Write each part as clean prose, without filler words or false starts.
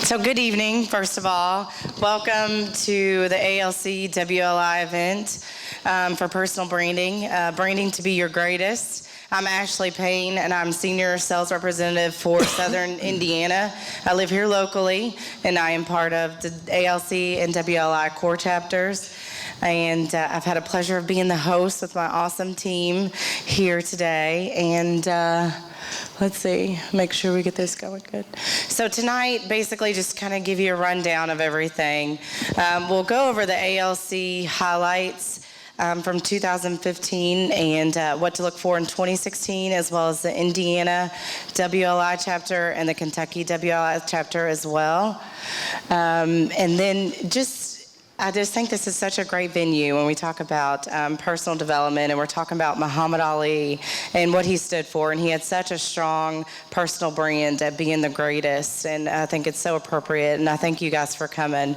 So good evening, first of all. Welcome to the ALC WLI event for personal branding, branding to be your greatest. I'm Ashley Payne, and I'm Senior Sales Representative for Southern Indiana. I live here locally, and I am part of the ALC and WLI core chapters. And I've had a pleasure of being the host with my awesome team here today. And let's see, make sure we get this going good. So tonight, basically just kind of give you a rundown of everything. We'll go over the ALC highlights from 2015 and what to look for in 2016, as well as the Indiana WLI chapter and the Kentucky WLI chapter as well. And then I just think this is such a great venue when we talk about personal development, and we're talking about Muhammad Ali and what he stood for, and he had such a strong personal brand at being the greatest, and I think it's so appropriate, and I thank you guys for coming.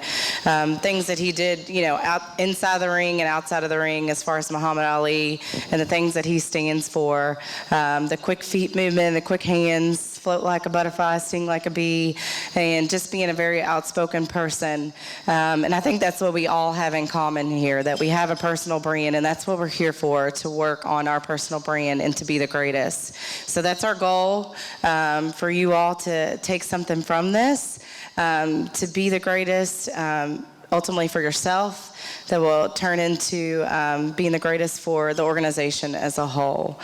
Things that he did, out inside the ring and outside of the ring as far as Muhammad Ali, and the things that he stands for, the quick feet movement, the quick hands, float like a butterfly, sting like a bee, and just being a very outspoken person. And I think that's what we all have in common here, that we have a personal brand, and that's what we're here for, to work on our personal brand and to be the greatest. So that's our goal, for you all to take something from this, to be the greatest, ultimately for yourself, that will turn into being the greatest for the organization as a whole.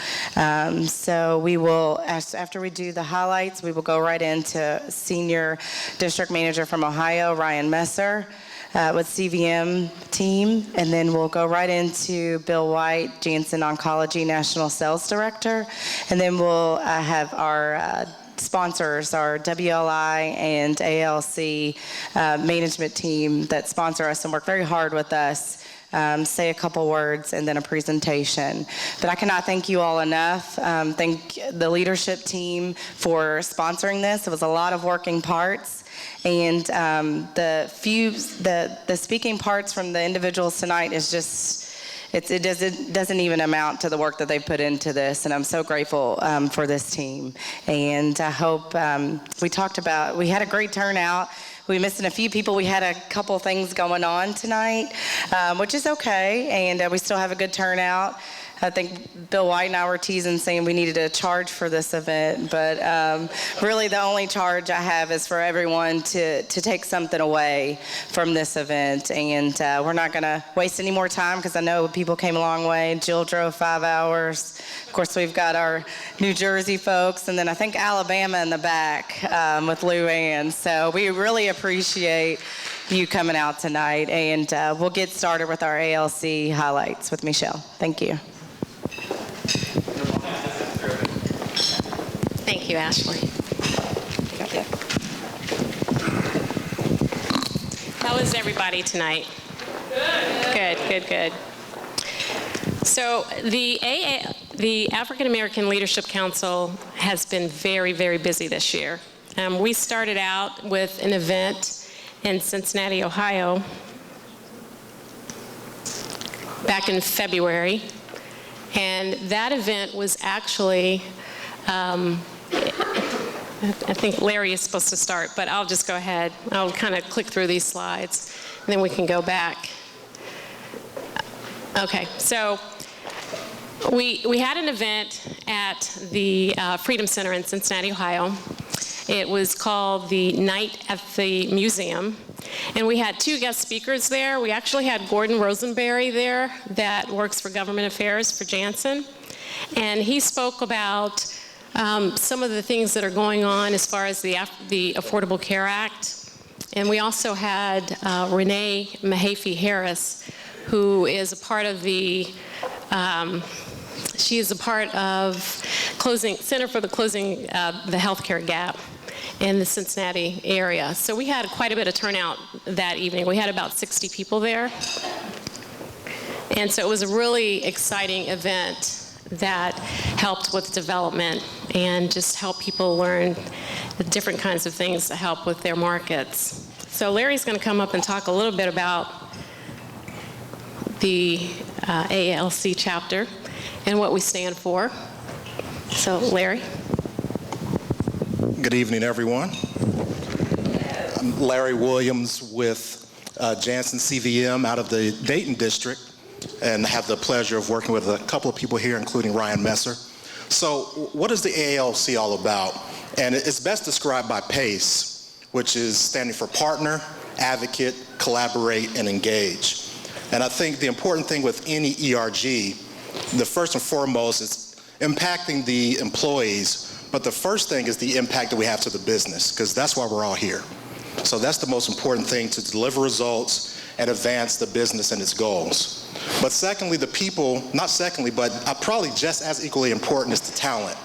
So we will, after we do the highlights, we will go right into Senior District Manager from Ohio, Ryan Messer, with CVM team, and then we'll go right into Bill White, Janssen Oncology National Sales Director, and then we'll have our sponsors, our WLI and ALC management team that sponsor us and work very hard with us, say a couple words and then a presentation. But I cannot thank you all enough. Thank the leadership team for sponsoring this. It was a lot of working parts. And the speaking parts from the individuals tonight is just, it doesn't even amount to the work that they put into this, and I'm so grateful for this team. And I hope we had a great turnout. We missing a few people. We had a couple things going on tonight, which is okay, and we still have a good turnout. I think Bill White and I were teasing, saying we needed a charge for this event, but really the only charge I have is for everyone to take something away from this event. And we're not going to waste any more time, because I know people came a long way. Jill drove 5 hours. Of course, we've got our New Jersey folks, and then I think Alabama in the back with Lou Ann. So we really appreciate you coming out tonight, and we'll get started with our ALC highlights with Michelle. Thank you. Thank you, Ashley. How is everybody tonight? Good. So the African American Leadership Council has been very, very busy this year. We started out with an event in Cincinnati, Ohio, back in February. And that event was actually, I think Larry is supposed to start, but I'll just go ahead. I'll kind of click through these slides, and then we can go back. Okay, so we had an event at the Freedom Center in Cincinnati, Ohio. It was called the Night at the Museum. And we had 2 guest speakers there. We actually had Gordon Rosenberry there that works for government affairs for Janssen. And he spoke about some of the things that are going on as far as the Affordable Care Act. And we also had Renee Mahaffey Harris, who is a part of she is a part of Center for the Closing the Healthcare Gap in the Cincinnati area. So we had quite a bit of turnout that evening. We had about 60 people there. And so it was a really exciting event that helped with development and just helped people learn the different kinds of things to help with their markets. So Larry's going to come up and talk a little bit about the ALC chapter and what we stand for. So Larry. Good evening, everyone. I'm Larry Williams with Janssen CVM out of the Dayton district, and have the pleasure of working with a couple of people here, including Ryan Messer. So what is the AALC all about? And it's best described by PACE, which is standing for partner, advocate, collaborate, and engage. And I think the important thing with any ERG, the first and foremost is impacting the employees, but the first thing is the impact that we have to the business, because that's why we're all here. So that's the most important thing, to deliver results and advance the business and its goals. But secondly, the people, not secondly, but probably just as equally important is the talent.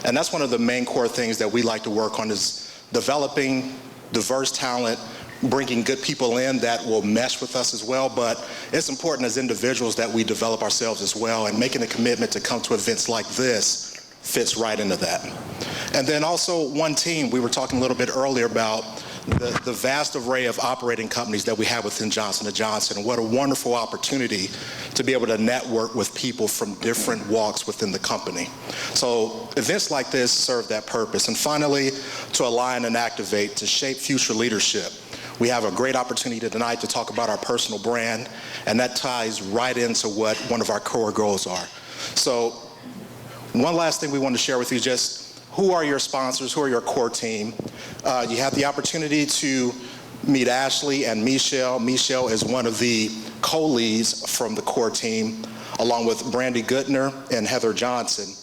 And that's one of the main core things that we like to work on, is developing diverse talent, bringing good people in that will mesh with us as well. But it's important as individuals that we develop ourselves as well, and making a commitment to come to events like this fits right into that. And then also one team, we were talking a little bit earlier about the vast array of operating companies that we have within Johnson & Johnson, and what a wonderful opportunity to be able to network with people from different walks within the company. So events like this serve that purpose. And finally, to align and activate, to shape future leadership. We have a great opportunity tonight to talk about our personal brand, and that ties right into what one of our core goals are. So one last thing we want to share with you, just who are your sponsors, who are your core team. You have the opportunity to meet Ashley and Michelle. Michelle is one of the co-leads from the core team, along with Brandy Goodner and Heather Johnson.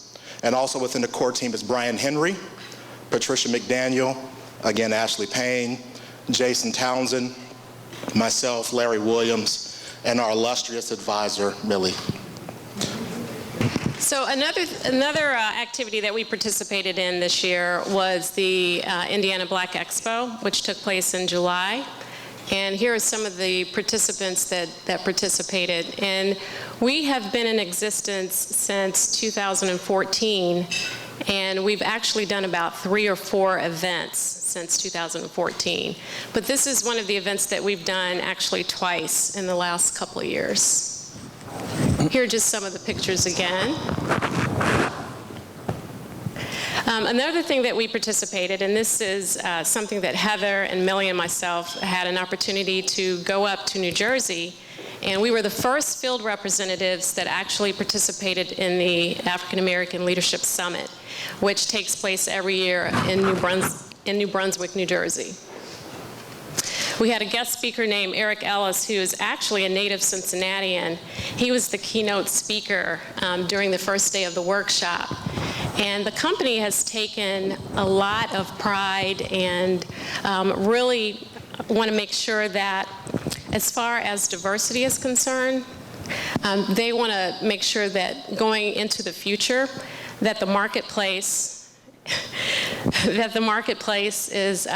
And also within the core team is Brian Henry, Patricia McDaniel, again Ashley Payne, Jason Townsend, myself, Larry Williams, and our illustrious advisor, Millie. So another activity that we participated in this year was the Indiana Black Expo, which took place in July. And here are some of the participants that participated. And we have been in existence since 2014, and we've actually done about 3 or 4 events since 2014. But this is one of the events that we've done actually twice in the last couple of years. Here are just some of the pictures again. Another thing that we participated, and this is something that Heather and Millie and myself had an opportunity to go up to New Jersey, and we were the first field representatives that actually participated in the African American Leadership Summit, which takes place every year in New Brunswick, New Jersey. We had a guest speaker named Eric Ellis, who is actually a native Cincinnatian. He was the keynote speaker during the first day of the workshop. And the company has taken a lot of pride and really want to make sure that, as far as diversity is concerned, they want to make sure that going into the future, that the marketplace, is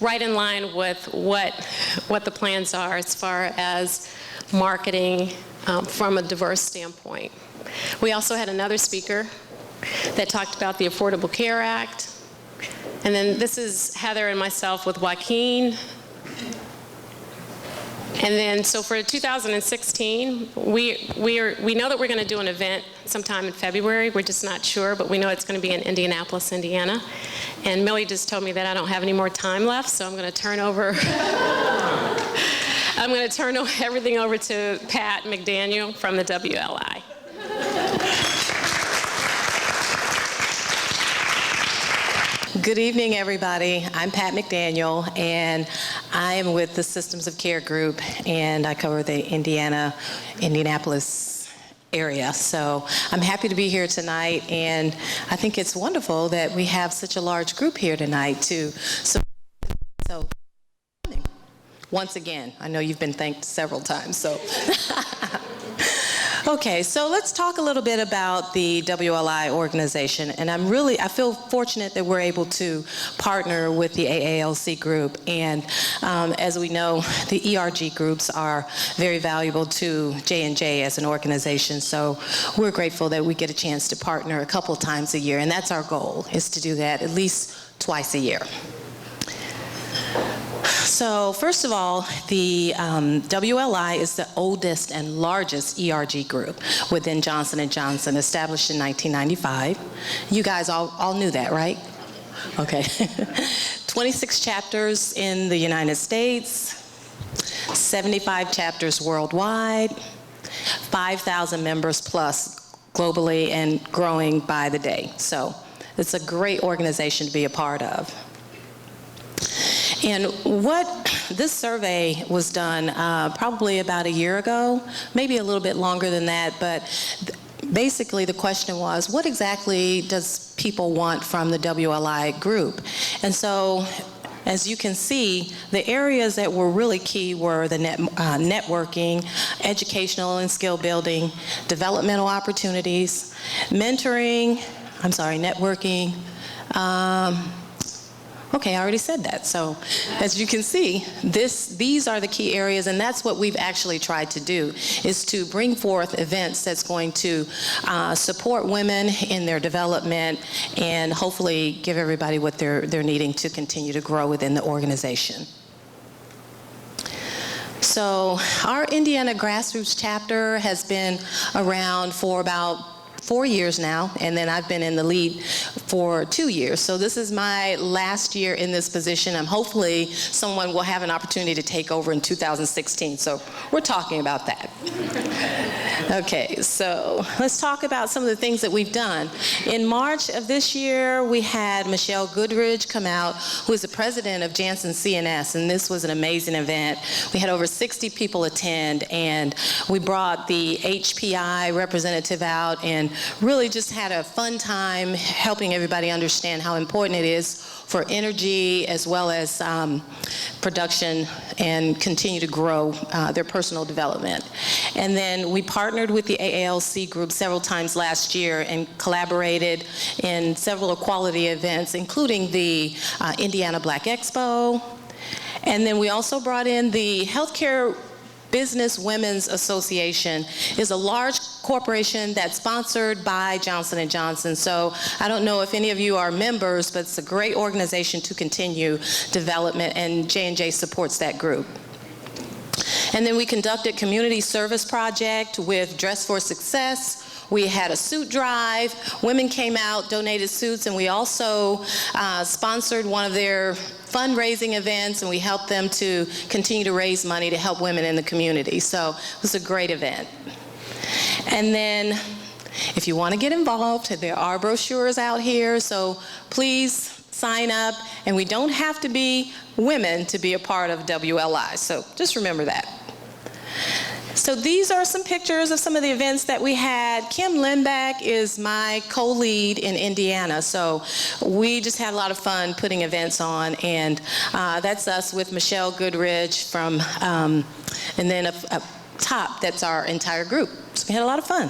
right in line with what the plans are as far as marketing from a diverse standpoint. We also had another speaker that talked about the Affordable Care Act. And then this is Heather and myself with Joaquin. And then, so for 2016, we know that we're going to do an event sometime in February. We're just not sure, but we know it's going to be in Indianapolis, Indiana. And Millie just told me that I don't have any more time left, so I'm going to turn over everything over to Pat McDaniel from the WLI. Good evening, everybody. I'm Pat McDaniel, and I am with the Systems of Care Group, and I cover the Indianapolis area. So I'm happy to be here tonight, and I think it's wonderful that we have such a large group here tonight too. So once again, I know you've been thanked several times, so. Okay, so let's talk a little bit about the WLI organization. And I feel fortunate that we're able to partner with the AALC group. And as we know, the ERG groups are very valuable to J&J as an organization. So we're grateful that we get a chance to partner a couple times a year. And that's our goal, is to do that at least twice a year. So first of all, the WLI is the oldest and largest ERG group within Johnson & Johnson, established in 1995. You guys all knew that, right? Okay. 26 chapters in the United States, 75 chapters worldwide, 5,000 members plus globally and growing by the day. So it's a great organization to be a part of. And this survey was done probably about a year ago, maybe a little bit longer than that, but basically the question was, what exactly does people want from the WLI group? And so, as you can see, the areas that were really key were the networking, educational and skill building, developmental opportunities, networking. Okay, I already said that. So as you can see, these are the key areas, and that's what we've actually tried to do, is to bring forth events that's going to support women in their development and hopefully give everybody what they're needing to continue to grow within the organization. So our Indiana Grassroots chapter has been around for about 4 years now, and then I've been in the lead for 2 years. So this is my last year in this position. Hopefully someone will have an opportunity to take over in 2016. So we're talking about that. Okay, so let's talk about some of the things that we've done. In March of this year, we had Michelle Goodridge come out, who is the president of Janssen CNS, and this was an amazing event. We had over 60 people attend, and we brought the HPI representative out and really just had a fun time helping everybody understand how important it is for energy as well as production and continue to grow their personal development. And then we partnered with the AALC group several times last year and collaborated in several equality events, including the Indiana Black Expo. And then we also brought in the Healthcare Business Women's Association. Is a large corporation that's sponsored by Johnson & Johnson. So I don't know if any of you are members, but it's a great organization to continue development, and J&J supports that group. And then we conducted community service project with Dress for Success. We had a suit drive. Women came out, donated suits, and we also sponsored one of their fundraising events, and we helped them to continue to raise money to help women in the community. So it was a great event. And then if you want to get involved, there are brochures out here, so please sign up. And we don't have to be women to be a part of WLI, so just remember that. So these are some pictures of some of the events that we had. Kim Lindback is my co-lead in Indiana, so we just had a lot of fun putting events on, and that's us with Michelle Goodridge from, and then up top, that's our entire group. So we had a lot of fun.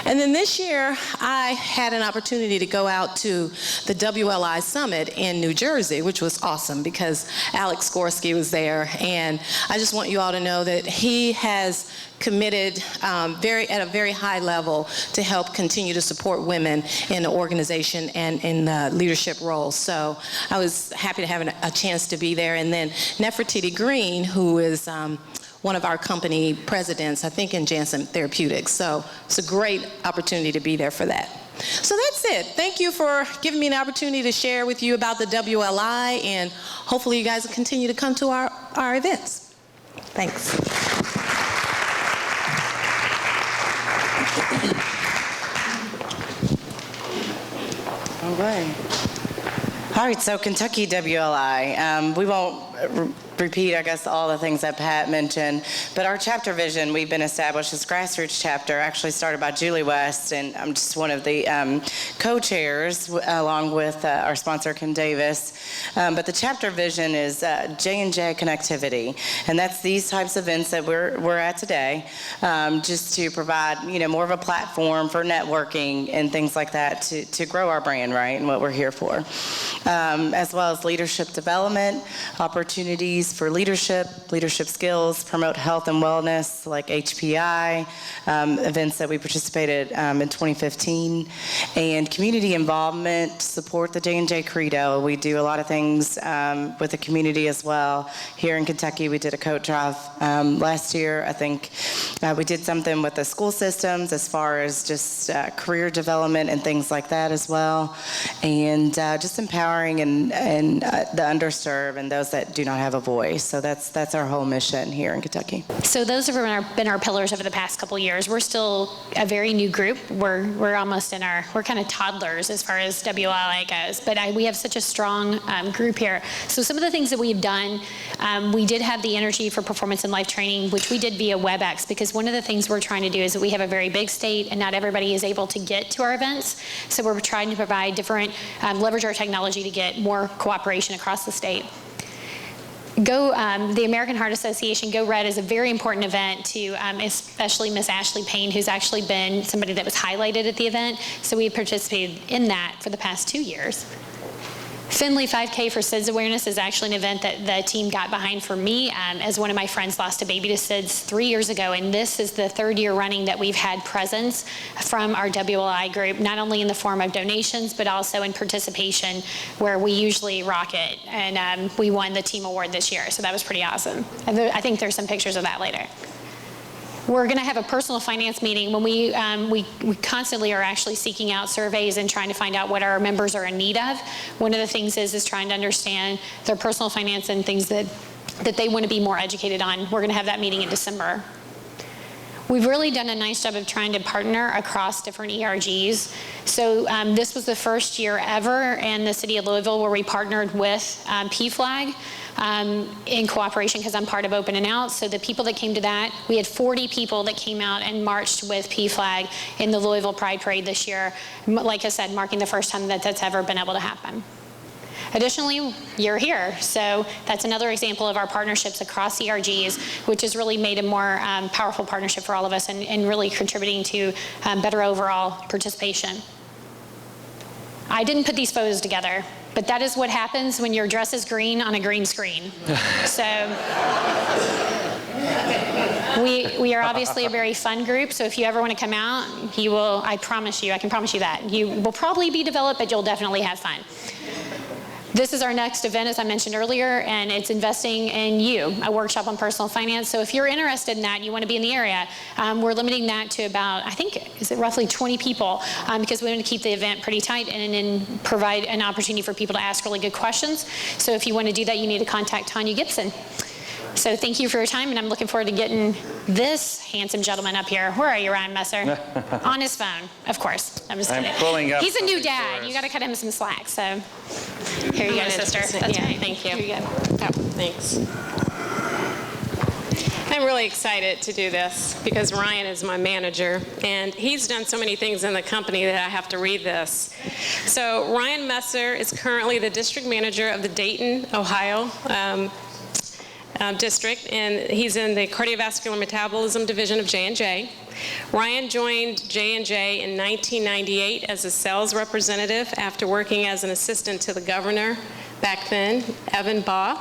And then this year, I had an opportunity to go out to the WLI Summit in New Jersey, which was awesome because Alex Gorski was there. And I just want you all to know that he has committed at a very high level to help continue to support women in the organization and in the leadership roles. So I was happy to have a chance to be there. And then Nefertiti Green, who is one of our company presidents, I think in Janssen Therapeutics. So it's a great opportunity to be there for that. So that's it. Thank you for giving me an opportunity to share with you about the WLI, and hopefully you guys will continue to come to our events. Thanks. All right, so Kentucky WLI. We won't repeat, I guess, all the things that Pat mentioned, but our chapter vision, we've been established as grassroots chapter, actually started by Julie West, and I'm just one of the co-chairs along with our sponsor, Kim Davis. But the chapter vision is J&J connectivity, and that's these types of events that we're at today, just to provide, more of a platform for networking and things like that to grow our brand, right, and what we're here for. As well as leadership development, opportunities for leadership skills, promote health and wellness like HPI, events that we participated in 2015, and community involvement, support the J&J Credo. We do a lot of things with the community as well. Here in Kentucky, we did a coat drive last year. I think we did something with the school systems as far as just career development and things like that as well, and just empowering empowering and the underserved and those that do not have a voice. So that's our whole mission here in Kentucky. So those have been our pillars over the past couple years. We're still a very new group. We're almost we're kind of toddlers as far as WLI goes, but we have such a strong group here. So some of the things that we've done, we did have the Energy for Performance and Life training, which we did via WebEx, because one of the things we're trying to do is that we have a very big state and not everybody is able to get to our events. So we're trying to provide different, leverage our technology to get more cooperation across the state. The American Heart Association Go Red is a very important event to especially Miss Ashley Payne, who's actually been somebody that was highlighted at the event. So we participated in that for the past 2 years. Finley 5K for SIDS awareness is actually an event that the team got behind for me, as one of my friends lost a baby to SIDS 3 years ago, and this is the 3rd year running that we've had presence from our WLI group, not only in the form of donations, but also in participation, where we usually rock it, and we won the team award this year, so that was pretty awesome. And I think there's some pictures of that later. We're going to have a personal finance meeting when we constantly are actually seeking out surveys and trying to find out what our members are in need of. One of the things is trying to understand their personal finance and things that they want to be more educated on. We're going to have that meeting in December. We've really done a nice job of trying to partner across different ERGs. So this was the first year ever in the city of Louisville where we partnered with PFLAG. In cooperation, because I'm part of Open and Out. So the people that came to that, we had 40 people that came out and marched with PFLAG in the Louisville Pride Parade this year. Like I said, marking the first time that that's ever been able to happen. Additionally, you're here. So that's another example of our partnerships across ERGs, which has really made a more powerful partnership for all of us and really contributing to better overall participation. I didn't put these photos together, but that is what happens when your dress is green on a green screen. So we are obviously a very fun group, so if you ever want to come out, I can promise you that. You will probably be developed, but you'll definitely have fun. This is our next event, as I mentioned earlier, and it's Investing in You, a workshop on personal finance. So if you're interested in that, you want to be in the area, we're limiting that to about, I think, is it roughly 20 people, because we want to keep the event pretty tight and then provide an opportunity for people to ask really good questions. So if you want to do that, you need to contact Tanya Gibson. So thank you for your time, and I'm looking forward to getting this handsome gentleman up here. Where are you, Ryan Messer? On his phone, of course. I'm just kidding. Pulling up. He's a new dad. You got to cut him some slack. So here you go, sister. That's right. Thank you. Here you go. Oh, thanks. I'm really excited to do this because Ryan is my manager, and he's done so many things in the company that I have to read this. So Ryan Messer is currently the district manager of the Dayton, Ohio district, and he's in the cardiovascular metabolism division of J&J. Ryan joined J&J in 1998 as a sales representative after working as an assistant to the governor back then, Evan Baugh.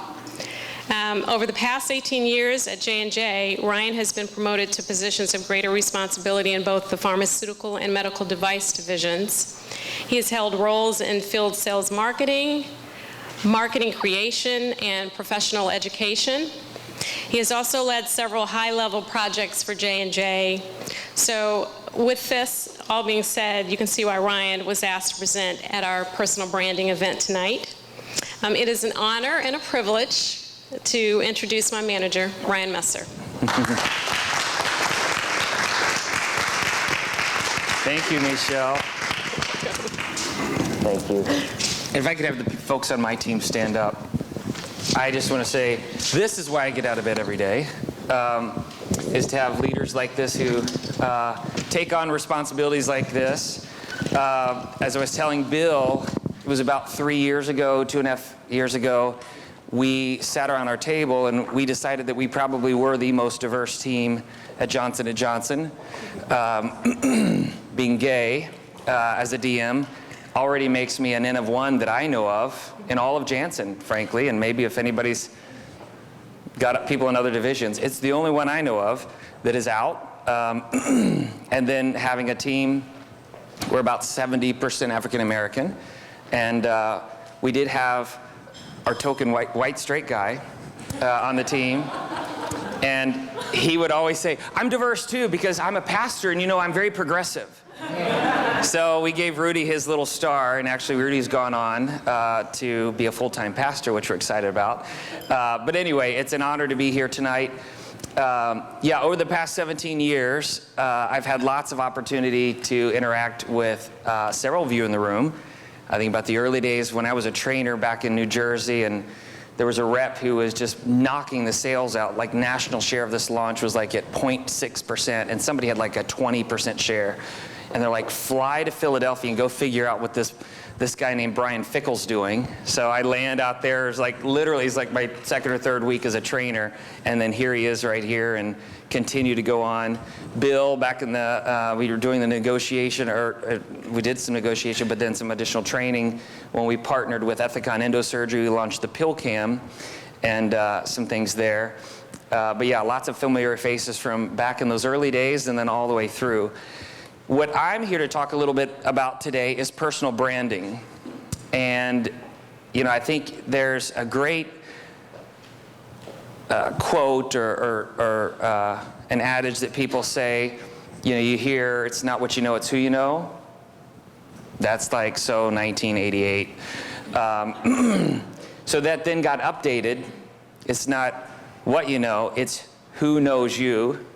Over the past 18 years at J&J, Ryan has been promoted to positions of greater responsibility in both the pharmaceutical and medical device divisions. He has held roles in field sales marketing creation, and professional education. He has also led several high-level projects for J&J. So with this all being said, you can see why Ryan was asked to present at our personal branding event tonight. It is an honor and a privilege to introduce my manager, Ryan Messer. Thank you, Michelle. Thank you. If I could have the folks on my team stand up, I just want to say this is why I get out of bed every day, is to have leaders like this who take on responsibilities like this. As I was telling Bill, it was about 3 years ago, 2.5 years ago, we sat around our table and we decided that we probably were the most diverse team at Johnson & Johnson. Being gay as a DM already makes me an N of 1 that I know of in all of Janssen, frankly, and maybe if anybody's got people in other divisions, it's the only one I know of that is out. And then having a team, we're about 70% African American, and we did have our token white straight guy on the team, and he would always say, I'm diverse too because I'm a pastor and I'm very progressive. So we gave Rudy his little star, and actually Rudy's gone on to be a full-time pastor, which we're excited about. But anyway, it's an honor to be here tonight. Yeah, over the past 17 years, I've had lots of opportunity to interact with several of you in the room. I think about the early days when I was a trainer back in New Jersey, and there was a rep who was just knocking the sales out. Like, national share of this launch was like at 0.6%, and somebody had like a 20% share. And they're like, fly to Philadelphia and go figure out what this guy named Brian Fickle's doing. So I land out there. It's like literally, it's like my second or third week as a trainer, and then here he is right here, and continue to go on. Bill, back in the we were doing the negotiation, or we did some negotiation, but then some additional training when we partnered with Ethicon Endosurgery. We launched the PillCam and some things there. But yeah, lots of familiar faces from back in those early days, and then all the way through. What I'm here to talk a little bit about today is personal branding. And, you know, I think there's a great quote or an adage that people say, you know, you hear, it's not what you know, it's who you know. That's like so 1988. So that then got updated. It's not what you know, it's who knows you.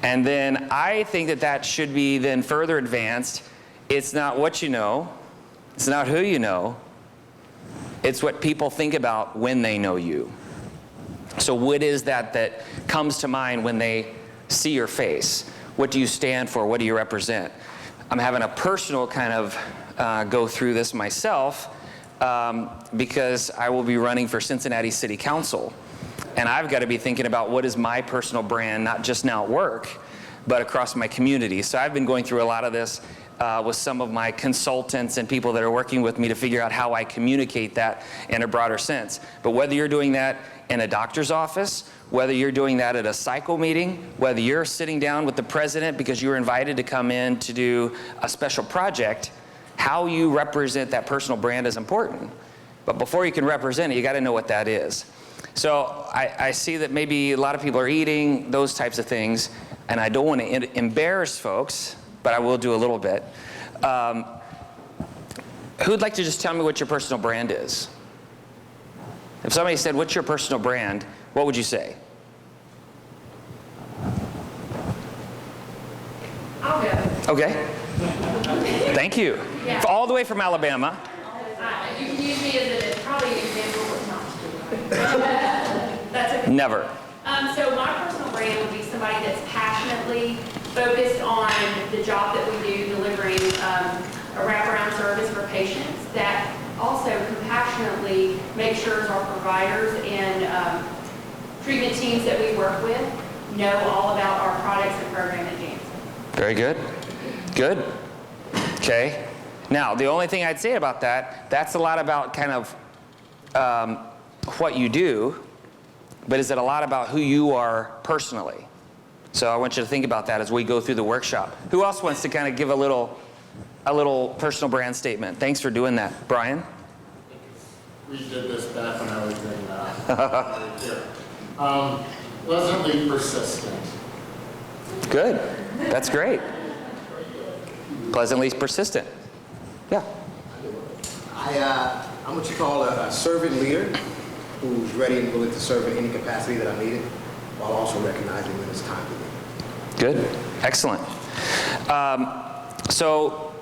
And then I think that should be then further advanced. It's not what you know, it's not who you know, it's what people think about when they know you. So what is that comes to mind when they see your face? What do you stand for? What do you represent? I'm having a personal kind of go through this myself because I will be running for Cincinnati City Council. And I've got to be thinking about what is my personal brand, not just now at work, but across my community. So I've been going through a lot of this with some of my consultants and people that are working with me to figure out how I communicate that in a broader sense. But whether you're doing that in a doctor's office, whether you're doing that at a cycle meeting, whether you're sitting down with the president because you were invited to come in to do a special project, how you represent that personal brand is important. But before you can represent it, you got to know what that is. So I see that maybe a lot of people are eating those types of things, and I don't want to embarrass folks, but I will do a little bit. Who'd like to just tell me what your personal brand is? If somebody said, what's your personal brand, what would you say? I'll go. Okay. Thank you. Yeah. All the way from Alabama. You can use me as probably an example of not. That's okay. Never. So my personal brand would be somebody that's passionately focused on the job that we do, delivering a wraparound service for patients, that also compassionately make sure our providers and treatment teams that we work with know all about our products and program at Janssen. Very good. Good. Okay. Now, the only thing I'd say about that, that's a lot about kind of what you do, but is it a lot about who you are personally? So I want you to think about that as we go through the workshop. Who else wants to kind of give a little personal brand statement? Thanks for doing that. Brian? We did this back when I was in here. Pleasantly persistent. Good. That's great. Pleasantly persistent. Yeah. I'm what you call a servant leader who's ready and willing to serve in any capacity that I need it, while also recognizing when it's time to leave. Good. Excellent. So,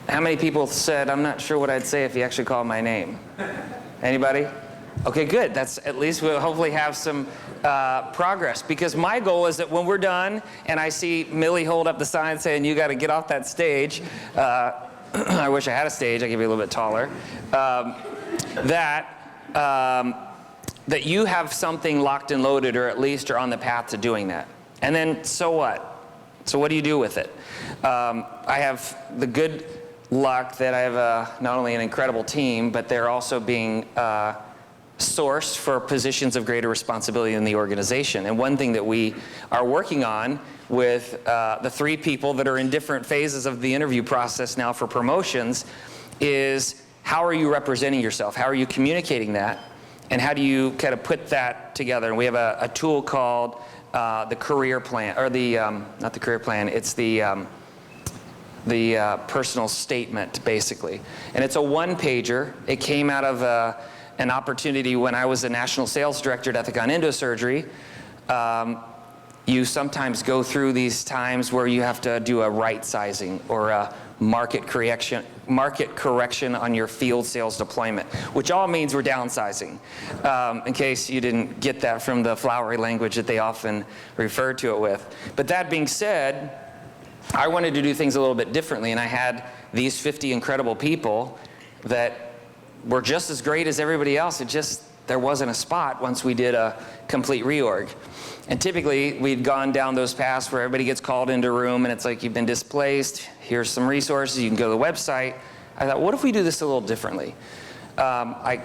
how many people said, I'm not sure what I'd say if you actually called my name? Anybody? Okay, good. That's at least we'll hopefully have some progress, because my goal is that when we're done and I see Millie hold up the sign saying you got to get off that stage, I wish I had a stage, I could be a little bit taller, that you have something locked and loaded, or at least are on the path to doing that. And then, so what? So what do you do with it? I have the good luck that I have not only an incredible team, but they're also being sourced for positions of greater responsibility in the organization. And one thing that we are working on with the 3 people that are in different phases of the interview process now for promotions is, how are you representing yourself? How are you communicating that? And how do you kind of put that together? And we have a tool called the career plan, or the, not the career plan, it's the the personal statement, basically. And it's a one-pager. It came out of an opportunity when I was a national sales director at Ethicon Endosurgery. You sometimes go through these times where you have to do a right sizing or a market correction on your field sales deployment, which all means we're downsizing, in case you didn't get that from the flowery language that they often refer to it with. But that being said, I wanted to do things a little bit differently, and I had these 50 incredible people that were just as great as everybody else. It just, there wasn't a spot once we did a complete reorg. And typically, we'd gone down those paths where everybody gets called into a room and it's like, you've been displaced, here's some resources, you can go to the website. I thought, what if we do this a little differently? I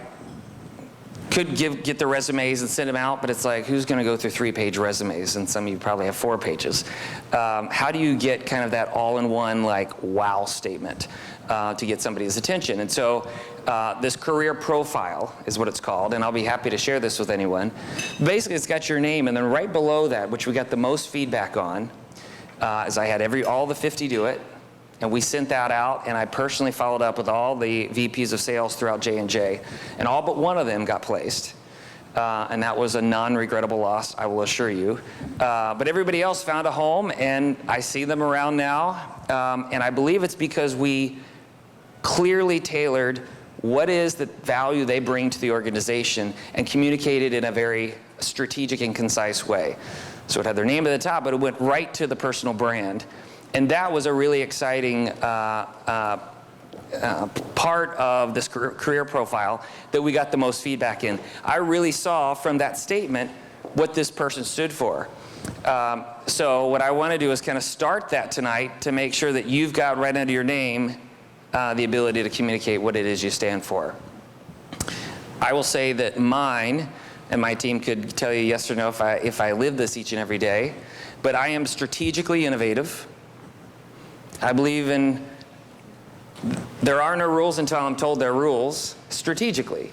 could get the resumes and send them out, but it's like, who's gonna go through 3-page resumes? And some of you probably have 4 pages. How do you get kind of that all-in-one, like, wow statement to get somebody's attention? And so this career profile is what it's called, and I'll be happy to share this with anyone. Basically, it's got your name, and then right below that, which we got the most feedback on, is I had all the 50 do it, and we sent that out, and I personally followed up with all the VPs of sales throughout J&J, and all but one of them got placed. And that was a non-regrettable loss, I will assure you. But everybody else found a home, and I see them around now, and I believe it's because we clearly tailored what is the value they bring to the organization and communicated in a very strategic and concise way. So it had their name at the top, but it went right to the personal brand. And that was a really exciting part of this career profile that we got the most feedback in. I really saw from that statement what this person stood for. So what I want to do is kind of start that tonight to make sure that you've got right under your name the ability to communicate what it is you stand for. I will say that mine, and my team could tell you yes or no if I live this each and every day, but I am strategically innovative. I believe in, there are no rules until I'm told they're rules, strategically.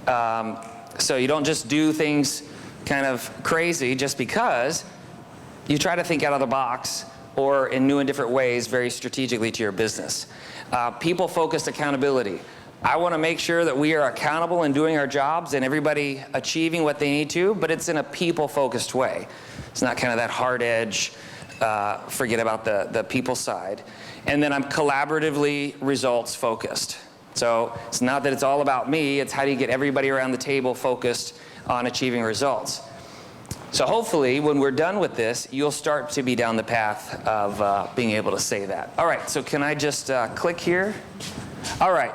So you don't just do things kind of crazy just because. You try to think out of the box or in new and different ways very strategically to your business. People-focused accountability. I want to make sure that we are accountable in doing our jobs and everybody achieving what they need to, but it's in a people-focused way. It's not kind of that hard edge, forget about the people side. And then I'm collaboratively results-focused. So it's not that it's all about me, it's how do you get everybody around the table focused on achieving results. So hopefully, when we're done with this, you'll start to be down the path of being able to say that. All right, so can I just click here? All right.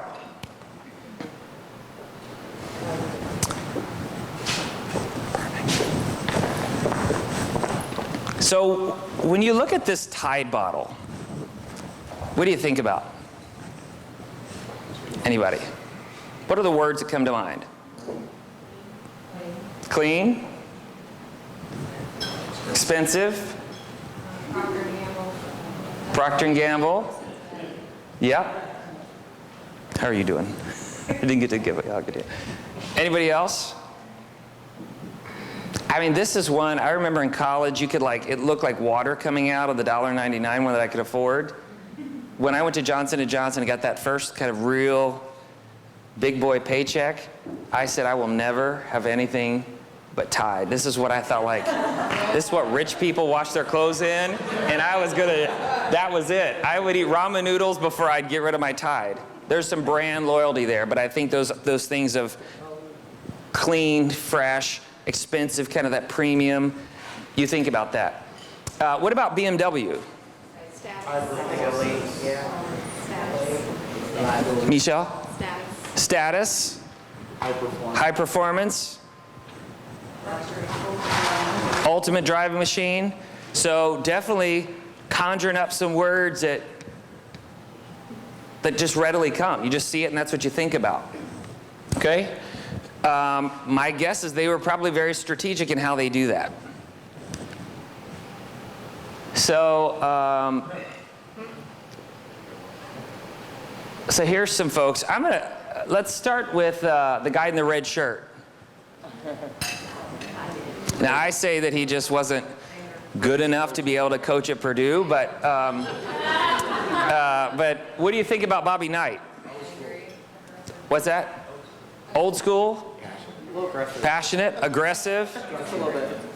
So when you look at this Tide bottle, what do you think about? Anybody? What are the words that come to mind? Clean? Expensive? Procter & Gamble? Yep. How are you doing? I didn't get to give it. I'll get it. Anybody else? I mean, this is one, I remember in college, you could it looked like water coming out of the $1.99 one that I could afford. When I went to Johnson & Johnson and got that first kind of real big boy paycheck, I said, I will never have anything but Tide. This is what I thought like. This is what rich people wash their clothes in, and I was gonna, that was it. I would eat ramen noodles before I'd get rid of my Tide. There's some brand loyalty there, but I think those things of clean, fresh, expensive, kind of that premium, you think about that. What about BMW? Michelle? Status. High performance. Ultimate driving machine. So definitely conjuring up some words that just readily come. You just see it and that's what you think about. Okay? My guess is they were probably very strategic in how they do that. So, so here's some folks. Let's start with the guy in the red shirt. Now, I say that he just wasn't good enough to be able to coach at Purdue, but But what do you think about Bobby Knight? What's that? Old school? Passionate? Aggressive?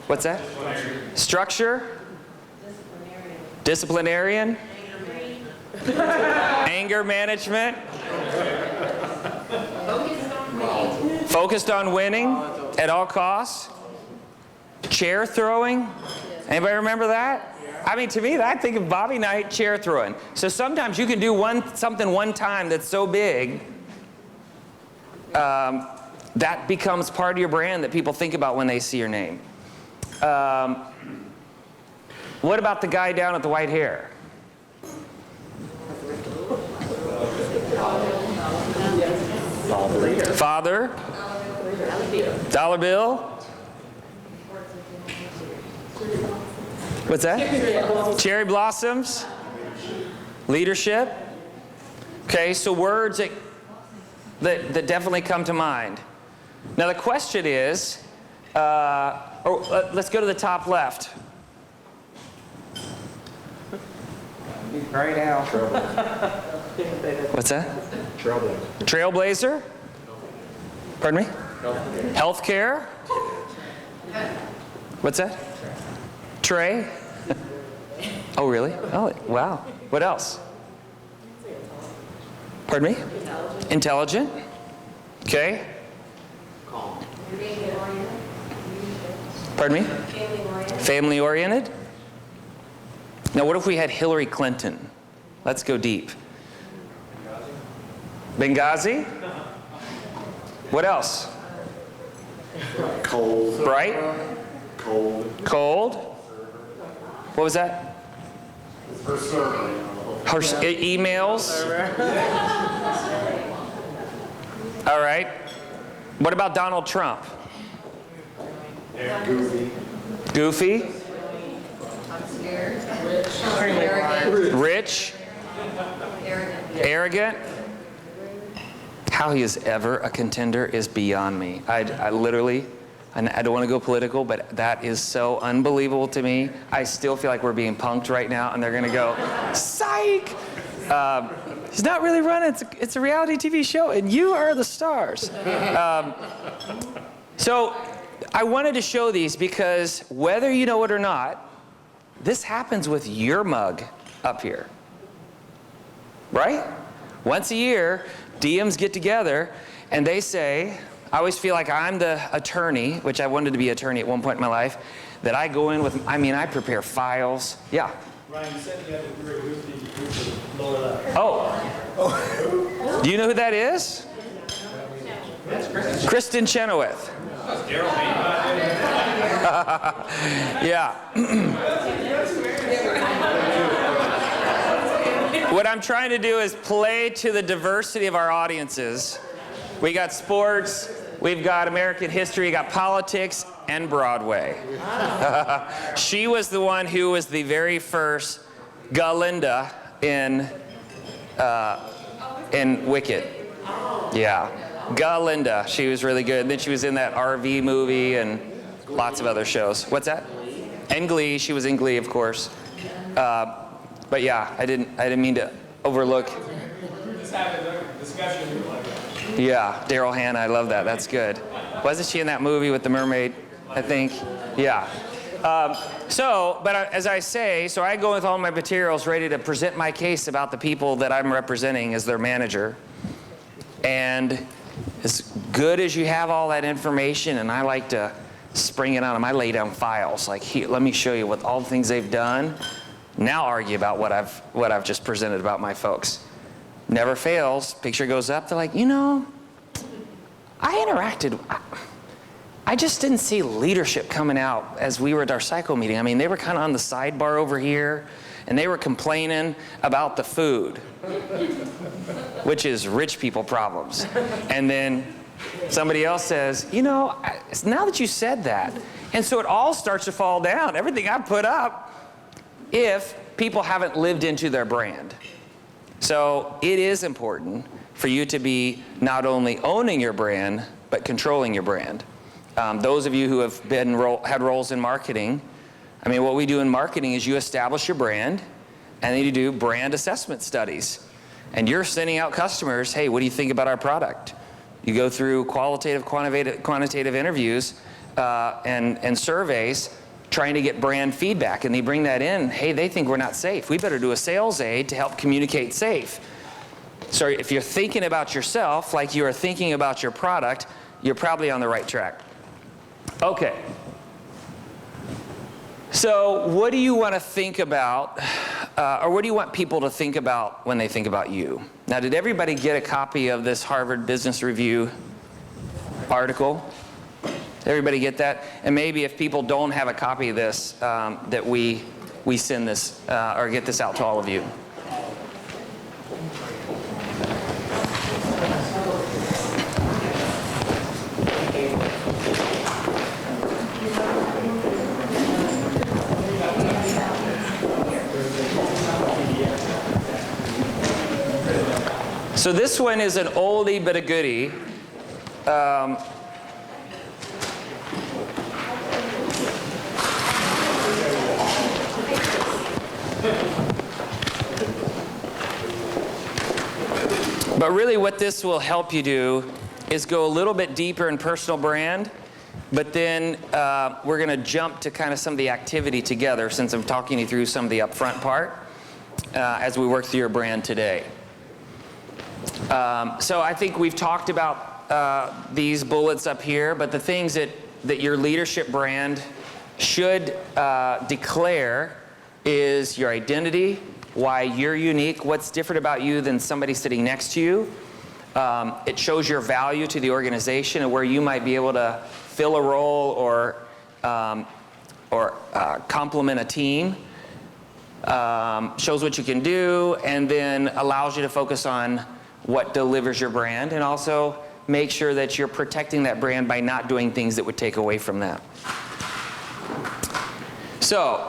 What's that? Structure? Disciplinarian? Anger management? Focused on winning at all costs? Chair throwing? Anybody remember that? I mean, to me, I think of Bobby Knight chair throwing. So sometimes you can do something one time that's so big, that becomes part of your brand that people think about when they see your name. What about the guy down with the white hair? Father? Dollar bill? What's that? Cherry blossoms? Leadership? Okay, so words that definitely come to mind. Now the question is, let's go to the top left. Right now. What's that? Trailblazer? Pardon me? Healthcare? What's that? Trey? Oh, really? Oh, wow. What else? Pardon me? Intelligent? Okay. Pardon me? Family oriented? Now, what if we had Hillary Clinton? Let's go deep. Benghazi? What else? Cold. Bright? Cold. Cold? What was that? Her survey. Her emails? All right. What about Donald Trump? Goofy. Goofy? Rich? Arrogant? How he is ever a contender is beyond me. I literally, and I don't want to go political, but that is so unbelievable to me. I still feel like we're being punked right now, and they're going to go, psych! He's not really running. It's a reality TV show, and you are the stars. So I wanted to show these because whether you know it or not, this happens with your mug up here, right? Once a year, DMs get together and they say, I always feel like I'm the attorney, which I wanted to be attorney at one point in my life, that I go in with, I prepare files. Yeah. Ryan, you said you had to agree with the lower left. Oh. Do you know who that is? Kristen Chenoweth. Yeah. What I'm trying to do is play to the diversity of our audiences. We got sports, we've got American history, we got politics, and Broadway. She was the one who was the very first Galinda in Wicked. Yeah, Galinda. She was really good. And then she was in that RV movie and lots of other shows. What's that? And Glee. She was in Glee, of course. But yeah, I didn't mean to overlook. Just having a discussion like that. Yeah, Daryl Hannah. I love that. That's good. Wasn't she in that movie with the mermaid? I think. Yeah. But as I say, so I go with all my materials ready to present my case about the people that I'm representing as their manager. And as good as you have all that information, and I like to spring it on them, I lay down files. Like, here, let me show you what all the things they've done. Now argue about what I've just presented about my folks. Never fails. Picture goes up. They're like, I interacted. I just didn't see leadership coming out as we were at our psycho meeting. I mean, they were kind of on the sidebar over here, and they were complaining about the food, which is rich people problems. And then somebody else says, now that you said that. And so it all starts to fall down. Everything I put up, if people haven't lived into their brand. So it is important for you to be not only owning your brand, but controlling your brand. Those of you who have had roles in marketing, what we do in marketing is you establish your brand, and then you do brand assessment studies. And you're sending out customers, hey, what do you think about our product? You go through qualitative, quantitative interviews and surveys trying to get brand feedback, and they bring that in, hey, they think we're not safe. We better do a sales aid to help communicate safe. So if you're thinking about yourself like you are thinking about your product, you're probably on the right track. Okay. So what do you want to think about, or what do you want people to think about when they think about you? Now, did everybody get a copy of this Harvard Business Review article? Everybody get that? And maybe if people don't have a copy of this, that we send this, or get this out to all of you. So this one is an oldie but a goodie. But really what this will help you do is go a little bit deeper in personal brand, but then we're going to jump to kind of some of the activity together, since I'm talking you through some of the upfront part as we work through your brand today. So I think we've talked about these bullets up here, but the things that your leadership brand should declare is your identity, why you're unique, what's different about you than somebody sitting next to you. It shows your value to the organization and where you might be able to fill a role or complement a team. Shows what you can do, and then allows you to focus on what delivers your brand, and also make sure that you're protecting that brand by not doing things that would take away from that. So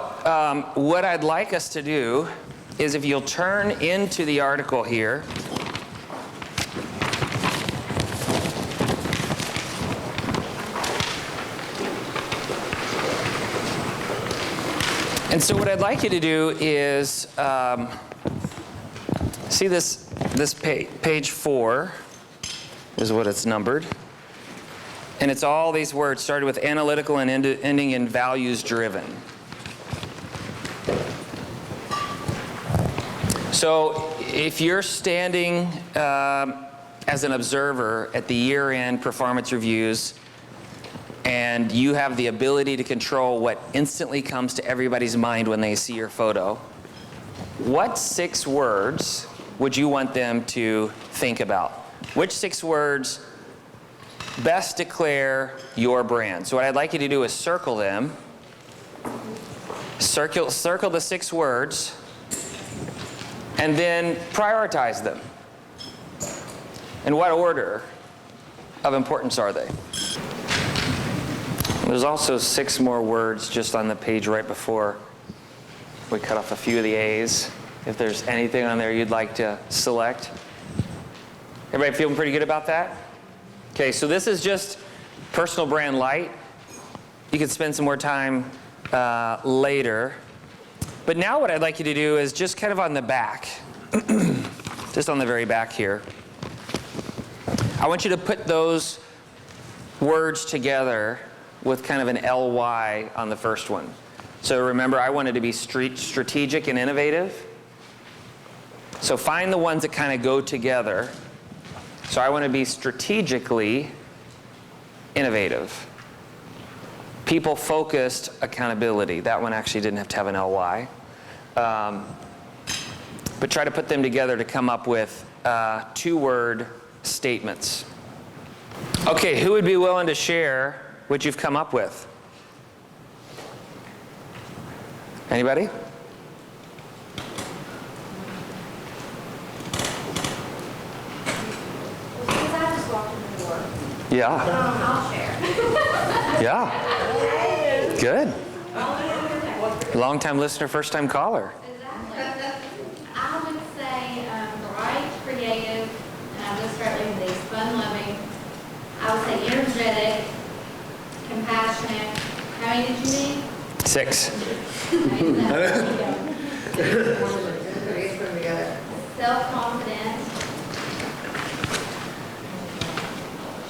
what I'd like us to do is, if you'll turn into the article here. And so what I'd like you to do is, see this page 4 is what it's numbered. And it's all these words started with analytical and ending in values driven. So if you're standing as an observer at the year-end performance reviews, and you have the ability to control what instantly comes to everybody's mind when they see your photo, what 6 words would you want them to think about? Which 6 words best declare your brand? So what I'd like you to do is circle them. Circle the 6 words, and then prioritize them. In what order of importance are they? There's also 6 more words just on the page right before we cut off a few of the A's. If there's anything on there you'd like to select. Everybody feeling pretty good about that? Okay, so this is just personal brand light. You can spend some more time later. But now what I'd like you to do is just kind of on the back, just on the very back here, I want you to put those words together with kind of an LY on the first one. So remember, I wanted to be strategic and innovative. So find the ones that kind of go together. So I want to be strategically innovative. People-focused accountability. That one actually didn't have to have an LY. But try to put them together to come up with 2-word statements. Okay, who would be willing to share what you've come up with? Anybody? Because I just walked in the door. Yeah. I'll share. Yeah. Good. Long time listener, first time caller. Exactly. I would say bright, creative, and I'll just start with these, fun-loving. I would say energetic, compassionate. How many did you need? 6. self-confident,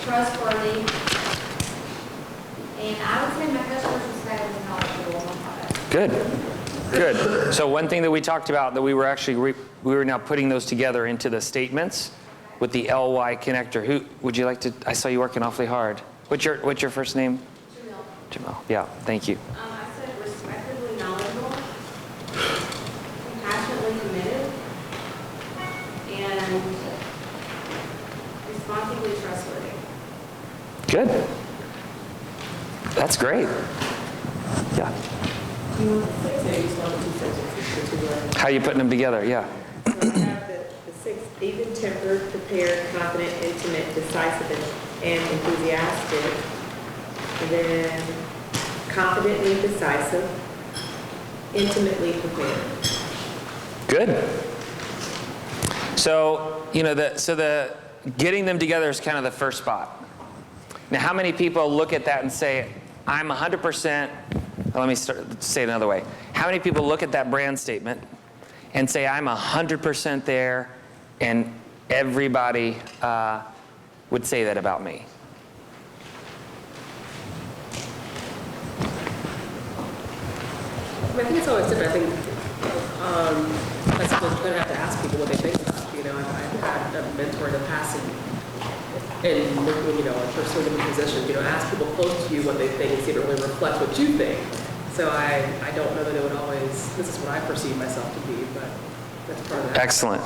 trustworthy, and I would say my customers would say I was knowledgeable on my product. Good. So one thing that we talked about that we were actually, we were now putting those together into the statements with the LY connector. Who, would you like to, I saw you working awfully hard. What's your first name? Jamel. Yeah, thank you. I said respectively knowledgeable, compassionately committed, and responsibly trustworthy. Good. That's great. Yeah. How are you putting them together? Yeah. So I have the 6, even-tempered, prepared, confident, intimate, decisive, and enthusiastic. And then confidently decisive, intimately prepared. Good. So, the getting them together is kind of the first spot. Now, how many people look at that and say, I'm 100%, let me say it another way. How many people look at that brand statement and say, I'm 100% there, and everybody would say that about me? I think it's always different. I think that's something you're going to have to ask people what they think about. I've had a mentor in the past and pursuing different positions, ask people close to you what they think and see if it really reflects what you think. So I don't know that it would always, this is what I perceive myself to be, but that's part of that. Excellent.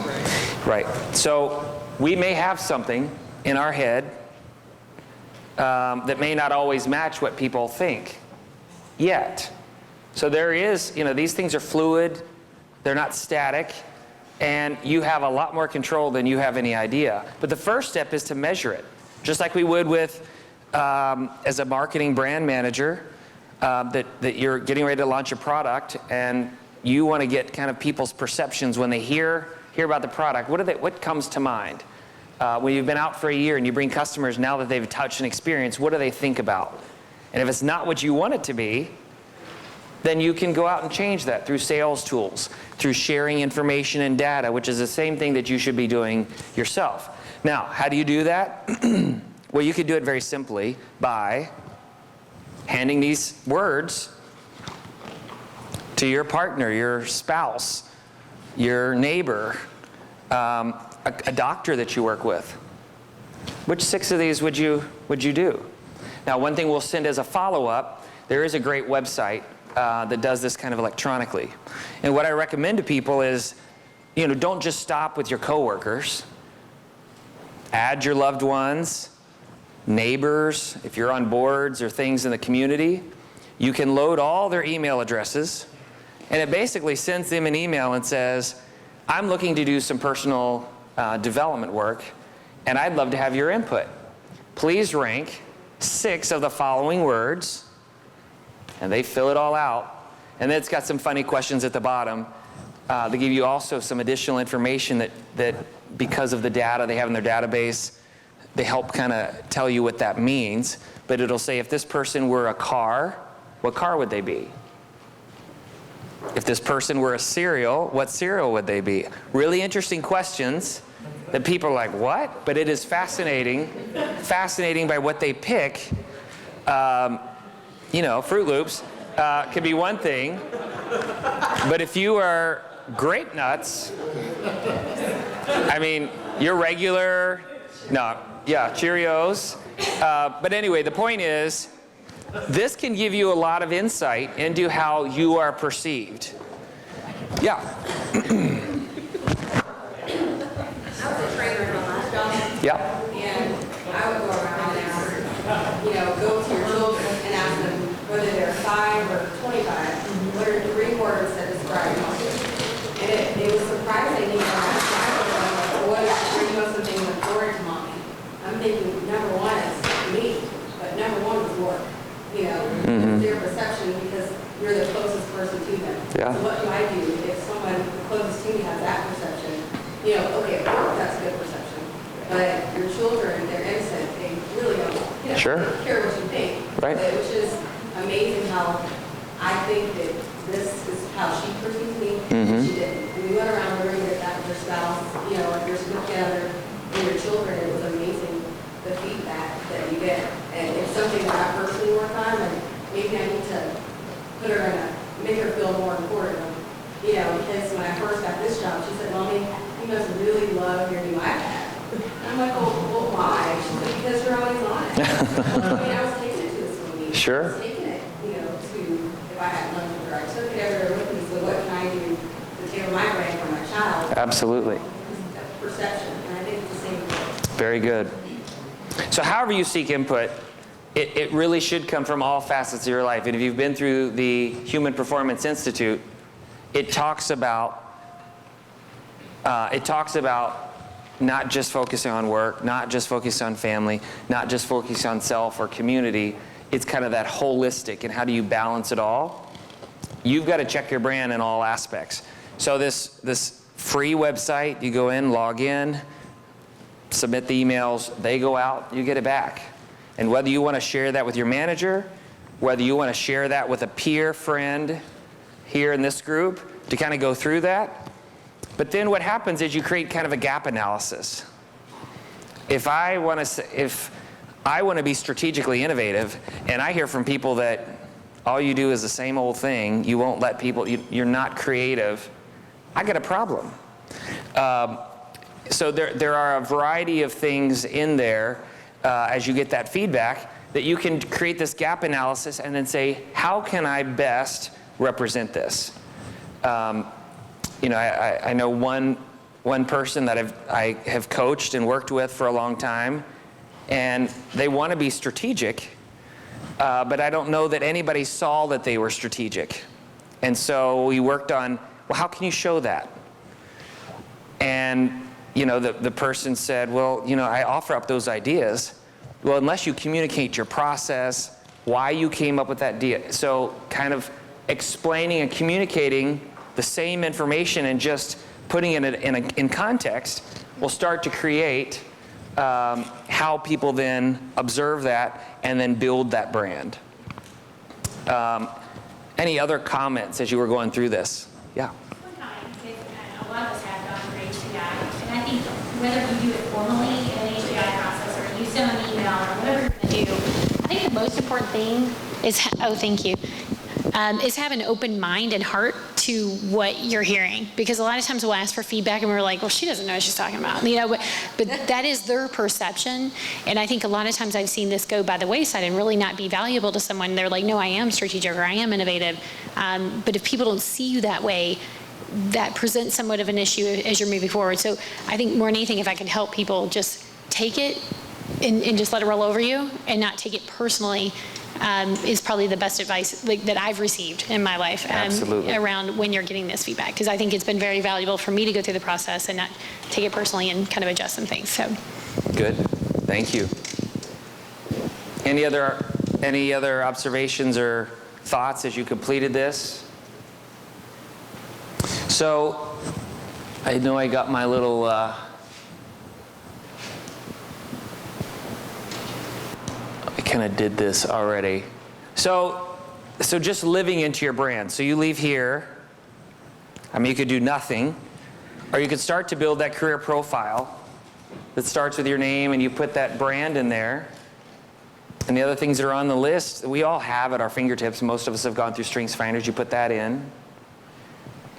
Right. So we may have something in our head that may not always match what people think yet. So there is, these things are fluid, they're not static, and you have a lot more control than you have any idea. But the first step is to measure it, just like we would with, as a marketing brand manager, that you're getting ready to launch a product, and you want to get kind of people's perceptions when they hear about the product. What comes to mind? When you've been out for a year and you bring customers, now that they've touched and experienced, what do they think about? And if it's not what you want it to be, then you can go out and change that through sales tools, through sharing information and data, which is the same thing that you should be doing yourself. Now, how do you do that? Well, you could do it very simply by handing these words to your partner, your spouse, your neighbor, a doctor that you work with. Which 6 of these would you do? Now, one thing we'll send as a follow-up, there is a great website that does this kind of electronically. And what I recommend to people is, don't just stop with your coworkers. Add your loved ones, neighbors, if you're on boards or things in the community. You can load all their email addresses, and it basically sends them an email and says, I'm looking to do some personal development work, and I'd love to have your input. Please rank 6 of the following words, and they fill it all out. And then it's got some funny questions at the bottom. They give you also some additional information that because of the data they have in their database, they help kind of tell you what that means. But it'll say if this person were a car, what car would they be? If this person were a cereal, what cereal would they be? Really interesting questions that people are like, what? But it is fascinating by what they pick. Fruit Loops could be one thing, but if you are grape nuts, you're regular, Cheerios. But anyway, the point is, this can give you a lot of insight into how you are perceived. Yeah. I was a trainer in my last job. Yeah. And I would go around and ask, go to your children and ask them whether they're 5 or 25, what are 3 words that describe you? And it was surprising, when I asked my children, like, what are you most looking forward to, Mommy? I'm thinking number 1 is me, but number 1 was work. Their perception, because you're the closest person to them. Yeah. So what do I do if someone closest to me has that perception? Okay, at work, that's a good perception. But your children, they're innocent. They really don't care what you think. Right. Which is amazing how I think that this is how she perceived me. She didn't. And we went around learning that that was your spouse, you know, if you're together with your children, it was amazing the feedback that you get. And it's something that I personally work on, and maybe I need to put her in make her feel more important. You know, because when I first got this job, she said, Mommy, you must really love your new iPad. And I'm like, well, why? She said, because you're always on it. I mean, I was taking it to the swim meet. Sure. I was taking it, you know, to, if I had lunch with her, I took it everywhere with me. So what can I do to tailor my brand for my child? Absolutely. Perception, and I think it's the same thing. Very good. So however you seek input, it really should come from all facets of your life. And if you've been through the Human Performance Institute, it talks about not just focusing on work, not just focusing on family, not just focusing on self or community. It's kind of that holistic, and how do you balance it all? You've got to check your brand in all aspects. So this free website, you go in, log in, submit the emails, they go out, you get it back. And whether you want to share that with your manager, whether you want to share that with a peer friend here in this group to kind of go through that. But then what happens is you create kind of a gap analysis. If I want to be strategically innovative, and I hear from people that all you do is the same old thing, you won't let people, you're not creative, I got a problem. So there are a variety of things in there as you get that feedback that you can create this gap analysis and then say, how can I best represent this? You know, I know one person that I have coached and worked with for a long time, and they want to be strategic, but I don't know that anybody saw that they were strategic. And so we worked on, well, how can you show that? And you know, the person said, well, you know, I offer up those ideas. Well, unless you communicate your process, why you came up with that idea. So kind of explaining and communicating the same information and just putting it in context will start to create how people then observe that and then build that brand. Any other comments as you were going through this? Yeah. A lot of us have gone through HPI, and I think whether you do it formally in an HPI process or you send an email or whatever you're going to do, I think the most important thing is, thank you, is have an open mind and heart to what you're hearing. Because a lot of times we'll ask for feedback and we're like, well, she doesn't know what she's talking about. You know, but that is their perception. And I think a lot of times I've seen this go by the wayside and really not be valuable to someone. They're like, no, I am strategic or I am innovative. But if people don't see you that way, that presents somewhat of an issue as you're moving forward. So I think more than anything, if I could help people just take it and just let it roll over you and not take it personally, is probably the best advice that I've received in my life around when you're getting this feedback. Because I think it's been very valuable for me to go through the process and not take it personally and kind of adjust some things. So good, thank you. Any other observations or thoughts as you completed this? So I know I got my little I kind of did this already. So just living into your brand. So you leave here. I mean, you could do nothing, or you could start to build that career profile that starts with your name, and you put that brand in there. And the other things that are on the list, we all have at our fingertips. Most of us have gone through StrengthsFinders. You put that in.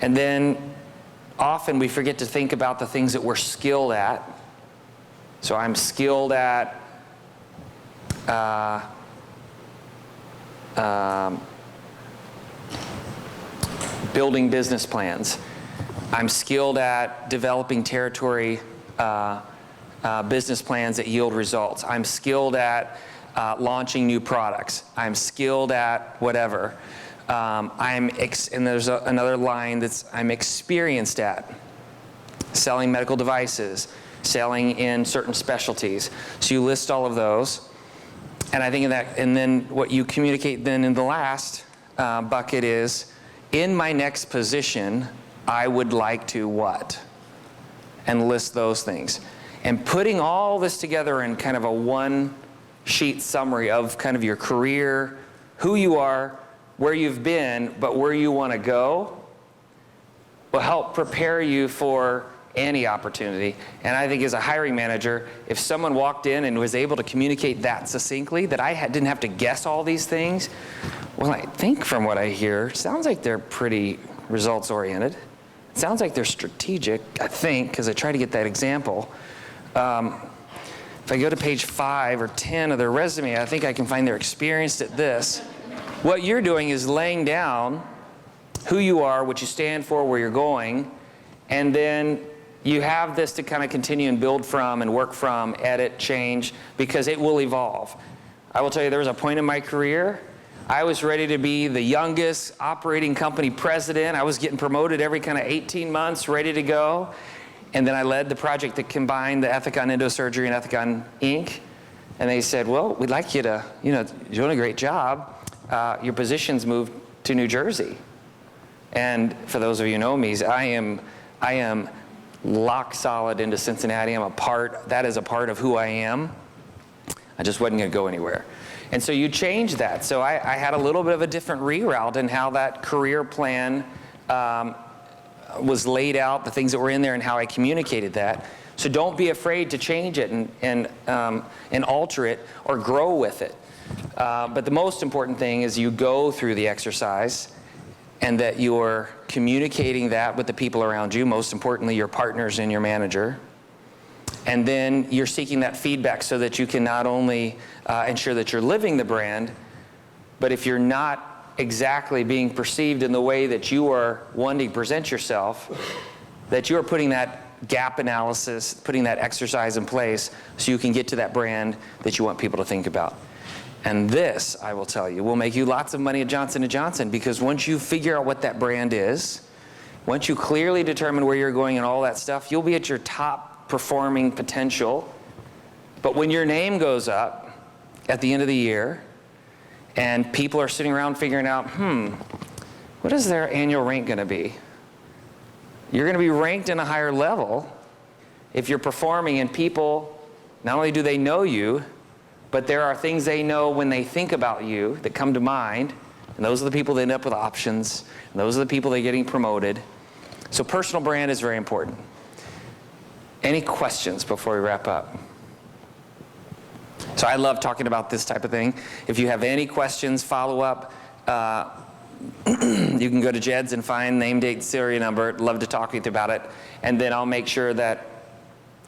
And then often we forget to think about the things that we're skilled at. So I'm skilled at building business plans. I'm skilled at developing territory business plans that yield results. I'm skilled at launching new products. I'm skilled at whatever. And there's another line that's I'm experienced at selling medical devices, selling in certain specialties. So you list all of those. And I think in that, and then what you communicate then in the last bucket is, in my next position, I would like to what? And list those things. And putting all this together in kind of a one-sheet summary of kind of your career, who you are, where you've been, but where you want to go, will help prepare you for any opportunity. And I think as a hiring manager, if someone walked in and was able to communicate that succinctly, that I didn't have to guess all these things, well, I think from what I hear, sounds like they're pretty results-oriented. It sounds like they're strategic, I think, because I try to get that example. If I go to page 5 or 10 of their resume, I think I can find they're experienced at this. What you're doing is laying down who you are, what you stand for, where you're going, and then you have this to kind of continue and build from and work from, edit, change, because it will evolve. I will tell you, there was a point in my career, I was ready to be the youngest operating company president. I was getting promoted every kind of 18 months, ready to go. And then I led the project that combined the Ethicon Endosurgery and Ethicon Inc. And they said, well, we'd like you to, you're doing a great job. Your position's moved to New Jersey. And for those of you who know me, I am lock solid into Cincinnati. That is a part of who I am. I just wasn't going to go anywhere. And so you change that. So I had a little bit of a different reroute in how that career plan was laid out, the things that were in there and how I communicated that. So don't be afraid to change it and alter it or grow with it. But the most important thing is you go through the exercise and that you're communicating that with the people around you, most importantly your partners and your manager. And then you're seeking that feedback so that you can not only ensure that you're living the brand, but if you're not exactly being perceived in the way that you are wanting to present yourself, that you're putting that gap analysis, putting that exercise in place so you can get to that brand that you want people to think about. And this, I will tell you, will make you lots of money at Johnson & Johnson, because once you figure out what that brand is, once you clearly determine where you're going and all that stuff, you'll be at your top performing potential. But when your name goes up at the end of the year and people are sitting around figuring out, what is their annual rank going to be? You're going to be ranked in a higher level if you're performing, and people, not only do they know you, but there are things they know when they think about you that come to mind, and those are the people that end up with options, and those are the people that are getting promoted. So personal brand is very important. Any questions before we wrap up? So I love talking about this type of thing. If you have any questions, follow up, you can go to Jed's and find name, date, serial number. Love to talk with you about it. And then I'll make sure that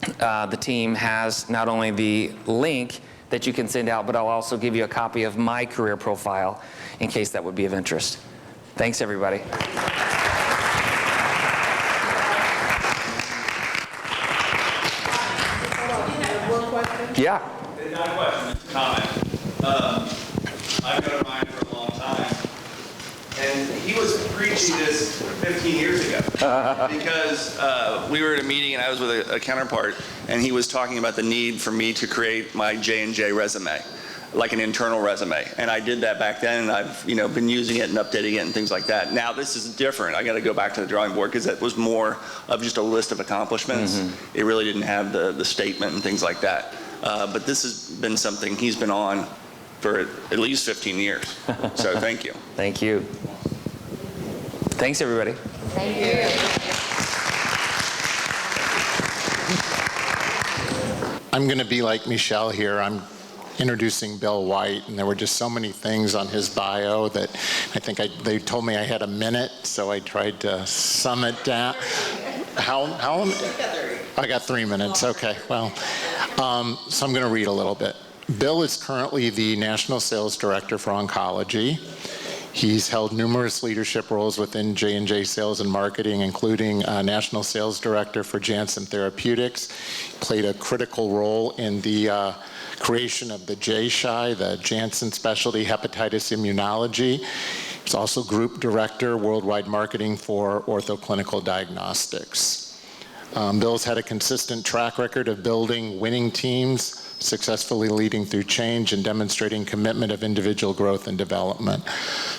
the team has not only the link that you can send out, but I'll also give you a copy of my career profile in case that would be of interest. Thanks, everybody. Yeah. Not a question, it's a comment. I've known Ryan for a long time, and he was preaching this 15 years ago because we were at a meeting and I was with a counterpart, and he was talking about the need for me to create my J&J resume, like an internal resume. And I did that back then, and I've been using it and updating it and things like that. Now this is different. I got to go back to the drawing board because it was more of just a list of accomplishments. Mm-hmm. It really didn't have the statement and things like that. But this has been something he's been on for at least 15 years. So thank you. Thank you. Thanks, everybody. Thank you. I'm going to be like Michelle here. I'm introducing Bill White, and there were just so many things on his bio that I think they told me I had a minute, so I tried to sum it down. How I got 3 minutes. Okay, well, so I'm going to read a little bit. Bill is currently the National Sales Director for Oncology. He's held numerous leadership roles within J&J Sales and Marketing, including National Sales Director for Janssen Therapeutics. Played a critical role in the creation of the JSHI, the Janssen Specialty Hepatitis Immunology. He's also Group Director, Worldwide Marketing for Ortho Clinical Diagnostics. Bill's had a consistent track record of building winning teams, successfully leading through change and demonstrating commitment of individual growth and development.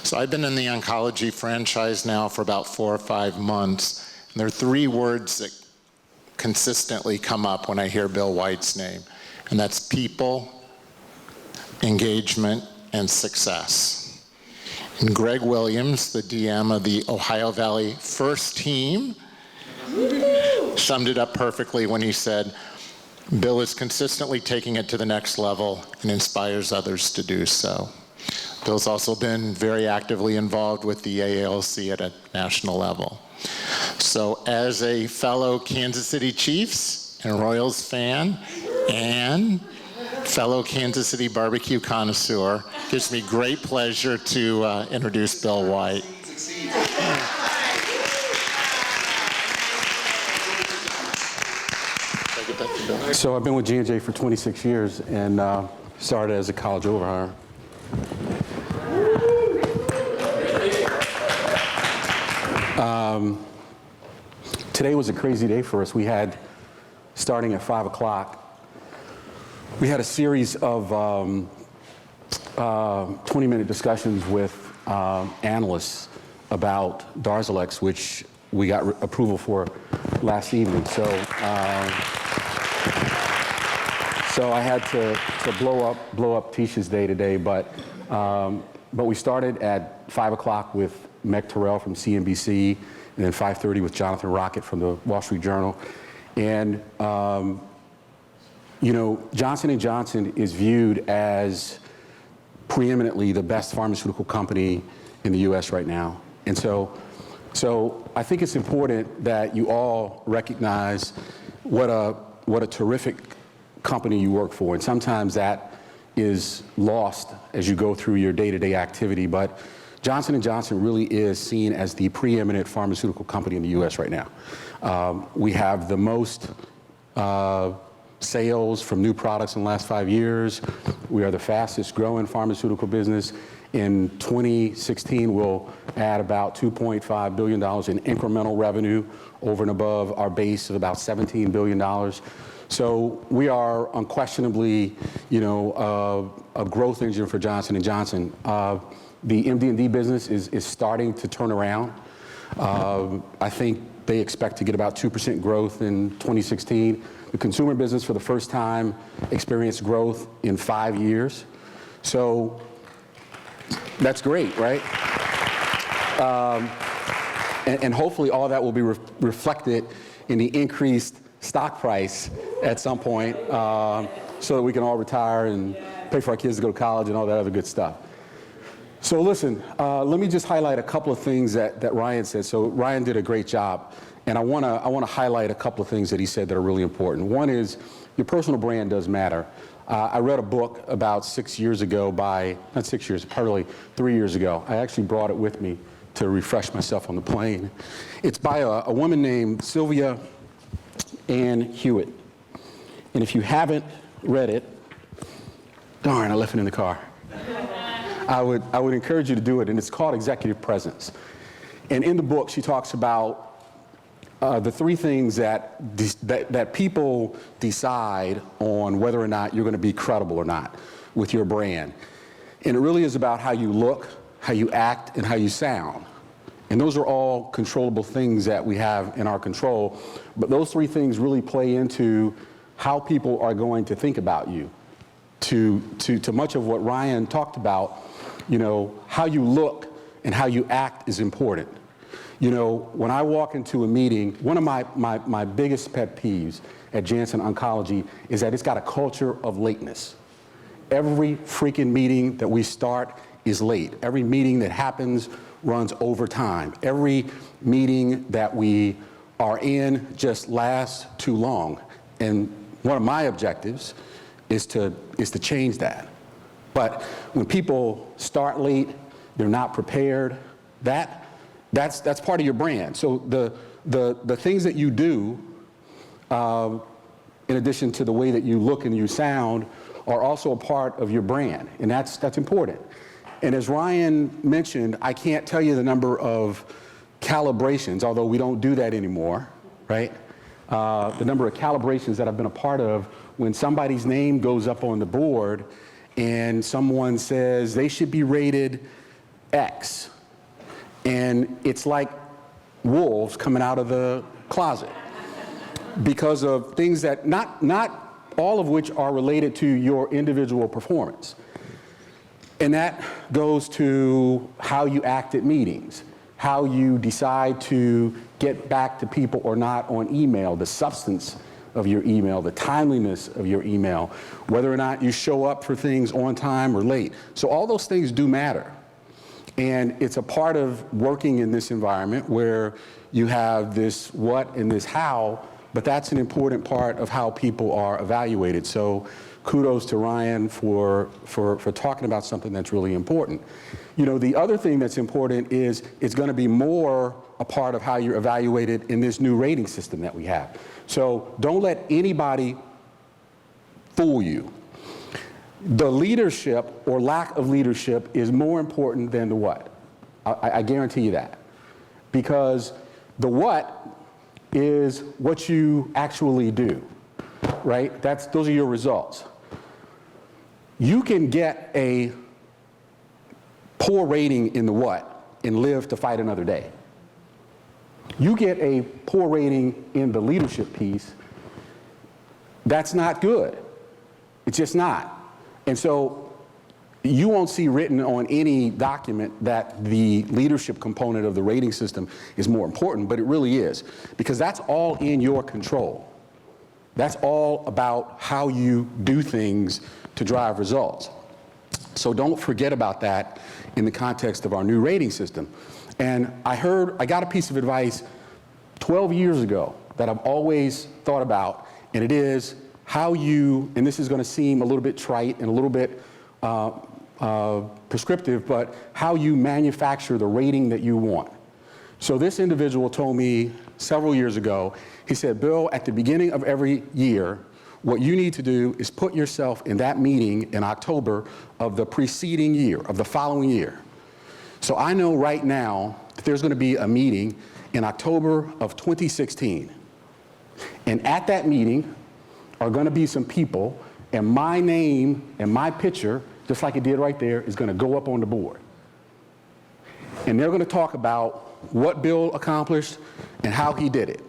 So I've been in the oncology franchise now for about 4 or 5 months, and there are 3 words that consistently come up when I hear Bill White's name, and that's people, engagement, and success. And Greg Williams, the DM of the Ohio Valley First Team, summed it up perfectly when he said, Bill is consistently taking it to the next level and inspires others to do so. Bill's also been very actively involved with the AALC at a national level. So as a fellow Kansas City Chiefs and Royals fan and fellow Kansas City barbecue connoisseur, it gives me great pleasure to introduce Bill White. So I've been with G&J for 26 years and started as a college overhire. Today was a crazy day for us. We had, starting at 5 o'clock, we had a series of 20-minute discussions with analysts about Darzalex, which we got approval for last evening. So I had to blow up Tisha's day today, but we started at 5 o'clock with Meg Terrell from CNBC, and then 5:30 with Jonathan Rocket from the Wall Street Journal. And you know, Johnson & Johnson is viewed as preeminently the best pharmaceutical company in the U.S. right now. And so I think it's important that you all recognize what a terrific company you work for. And sometimes that is lost as you go through your day-to-day activity. But Johnson & Johnson really is seen as the preeminent pharmaceutical company in the U.S. right now. We have the most sales from new products in the last 5 years. We are the fastest growing pharmaceutical business. In 2016, we'll add about $2.5 billion in incremental revenue over and above our base of about $17 billion. So we are unquestionably, you know, a growth engine for Johnson & Johnson. The MD&D business is starting to turn around. I think they expect to get about 2% growth in 2016. The consumer business, for the first time, experienced growth in 5 years. So that's great, right? And hopefully all that will be reflected in the increased stock price at some point, so that we can all retire and pay for our kids to go to college and all that other good stuff. So listen, let me just highlight a couple of things that Ryan said. So Ryan did a great job, and I wanna highlight a couple of things that he said that are really important. One is your personal brand does matter. I read a book about 6 years ago not 6 years, probably 3 years ago. I actually brought it with me to refresh myself on the plane. It's by a woman named Sylvia Ann Hewitt. And if you haven't read it, darn, I left it in the car. I would encourage you to do it, and it's called Executive Presence. And in the book, she talks about the three things that people decide on whether or not you're going to be credible or not with your brand. And it really is about how you look, how you act, and how you sound. And those are all controllable things that we have in our control. But those three things really play into how people are going to think about you. To much of what Ryan talked about, you know, how you look and how you act is important. You know, when I walk into a meeting, one of my biggest pet peeves at Janssen Oncology is that it's got a culture of lateness. Every freaking meeting that we start is late. Every meeting that happens runs over time. Every meeting that we are in just lasts too long. And one of my objectives is to change that. But when people start late, they're not prepared, that's part of your brand. So the things that you do, in addition to the way that you look and you sound, are also a part of your brand, and that's important. And as Ryan mentioned, I can't tell you the number of calibrations, although we don't do that anymore, right? The number of calibrations that I've been a part of when somebody's name goes up on the board and someone says they should be rated X. And it's like wolves coming out of the closet because of things that not all of which are related to your individual performance. And that goes to how you act at meetings, how you decide to get back to people or not on email, the substance of your email, the timeliness of your email, whether or not you show up for things on time or late. So all those things do matter. And it's a part of working in this environment where you have this what and this how, but that's an important part of how people are evaluated. So kudos to Ryan for talking about something that's really important. You know, the other thing that's important is it's going to be more a part of how you're evaluated in this new rating system that we have. So don't let anybody fool you. The leadership or lack of leadership is more important than the what. I guarantee you that. Because the what is what you actually do, right? Those are your results. You can get a poor rating in the what and live to fight another day. You get a poor rating in the leadership piece, that's not good. It's just not. And so you won't see written on any document that the leadership component of the rating system is more important, but it really is, because that's all in your control. That's all about how you do things to drive results. So don't forget about that in the context of our new rating system. And I got a piece of advice 12 years ago that I've always thought about, and it is how you, and this is going to seem a little bit trite and a little bit prescriptive, but how you manufacture the rating that you want. So this individual told me several years ago, he said, Bill, at the beginning of every year, what you need to do is put yourself in that meeting in October of the preceding year, of the following year. So I know right now that there's going to be a meeting in October of 2016. And at that meeting are going to be some people, and my name and my picture, just like it did right there, is going to go up on the board. And they're going to talk about what Bill accomplished and how he did it.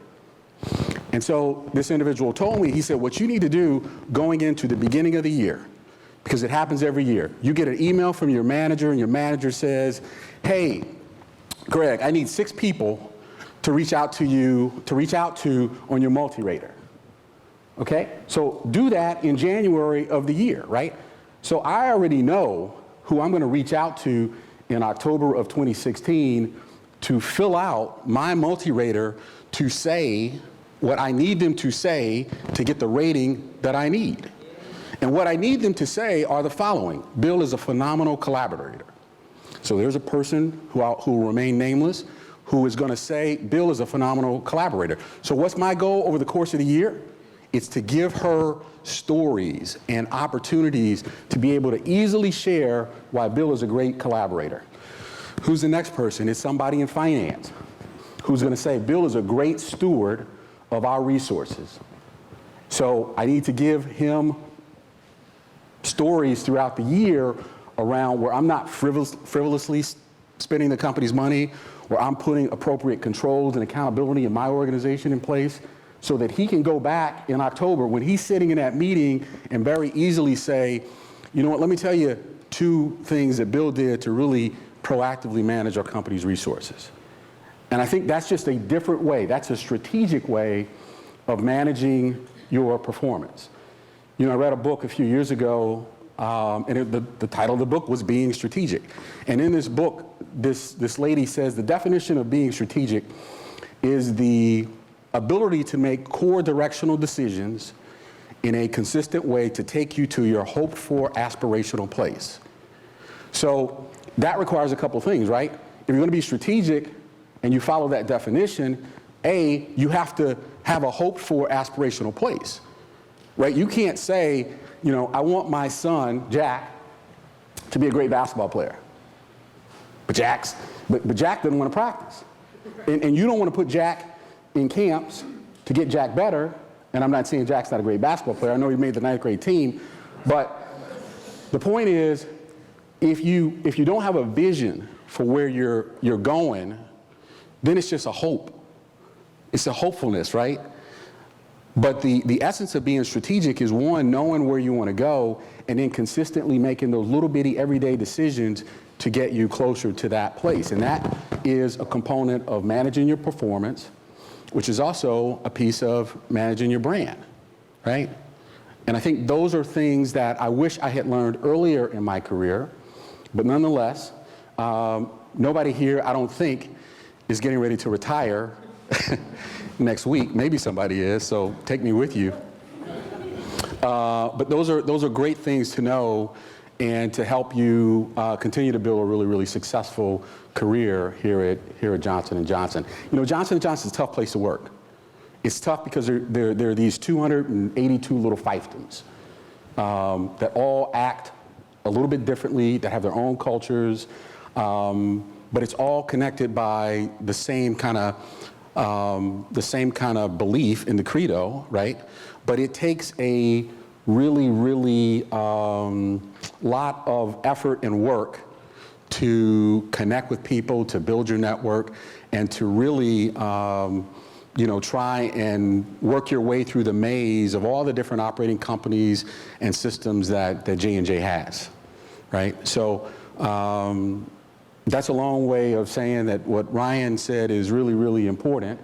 And so this individual told me, he said, what you need to do going into the beginning of the year, because it happens every year, you get an email from your manager, and your manager says, hey, Greg, I need 6 people to reach out to on your multi-rater. Okay? So do that in January of the year, right? So I already know who I'm going to reach out to in October of 2016 to fill out my multi-rater to say what I need them to say to get the rating that I need. And what I need them to say are the following. Bill is a phenomenal collaborator. So there's a person who will remain nameless who is going to say Bill is a phenomenal collaborator. So what's my goal over the course of the year? It's to give her stories and opportunities to be able to easily share why Bill is a great collaborator. Who's the next person? It's somebody in finance who's going to say Bill is a great steward of our resources. So I need to give him stories throughout the year around where I'm not frivolously spending the company's money, where I'm putting appropriate controls and accountability in my organization in place, so that he can go back in October when he's sitting in that meeting and very easily say, you know what, let me tell you 2 things that Bill did to really proactively manage our company's resources. And I think that's just a different way. That's a strategic way of managing your performance. You know, I read a book a few years ago, and the title of the book was Being Strategic. And in this book, this lady says the definition of being strategic is the ability to make core directional decisions in a consistent way to take you to your hoped-for aspirational place. So that requires a couple things, right? If you're going to be strategic and you follow that definition, A, you have to have a hoped-for aspirational place, right? You can't say, you know, I want my son, Jack, to be a great basketball player. But Jack doesn't want to practice. And you don't want to put Jack in camps to get Jack better. And I'm not saying Jack's not a great basketball player. I know he made the 9th grade team. But the point is, if you don't have a vision for where you're going, then it's just a hope. It's a hopefulness, right? But the essence of being strategic is, one, knowing where you want to go, and then consistently making those little bitty everyday decisions to get you closer to that place. And that is a component of managing your performance, which is also a piece of managing your brand, right? And I think those are things that I wish I had learned earlier in my career, but nonetheless, nobody here, I don't think, is getting ready to retire next week. Maybe somebody is, so take me with you. But those are great things to know and to help you continue to build a really, really successful career here at Johnson & Johnson. You know, Johnson & Johnson is a tough place to work. It's tough because there are these 282 little fiefdoms that all act a little bit differently, that have their own cultures, but it's all connected by the same kind of belief in the credo, right? But it takes a really, really lot of effort and work to connect with people, to build your network, and to really try and work your way through the maze of all the different operating companies and systems that J&J has, right? So that's a long way of saying that what Ryan said is really, really important.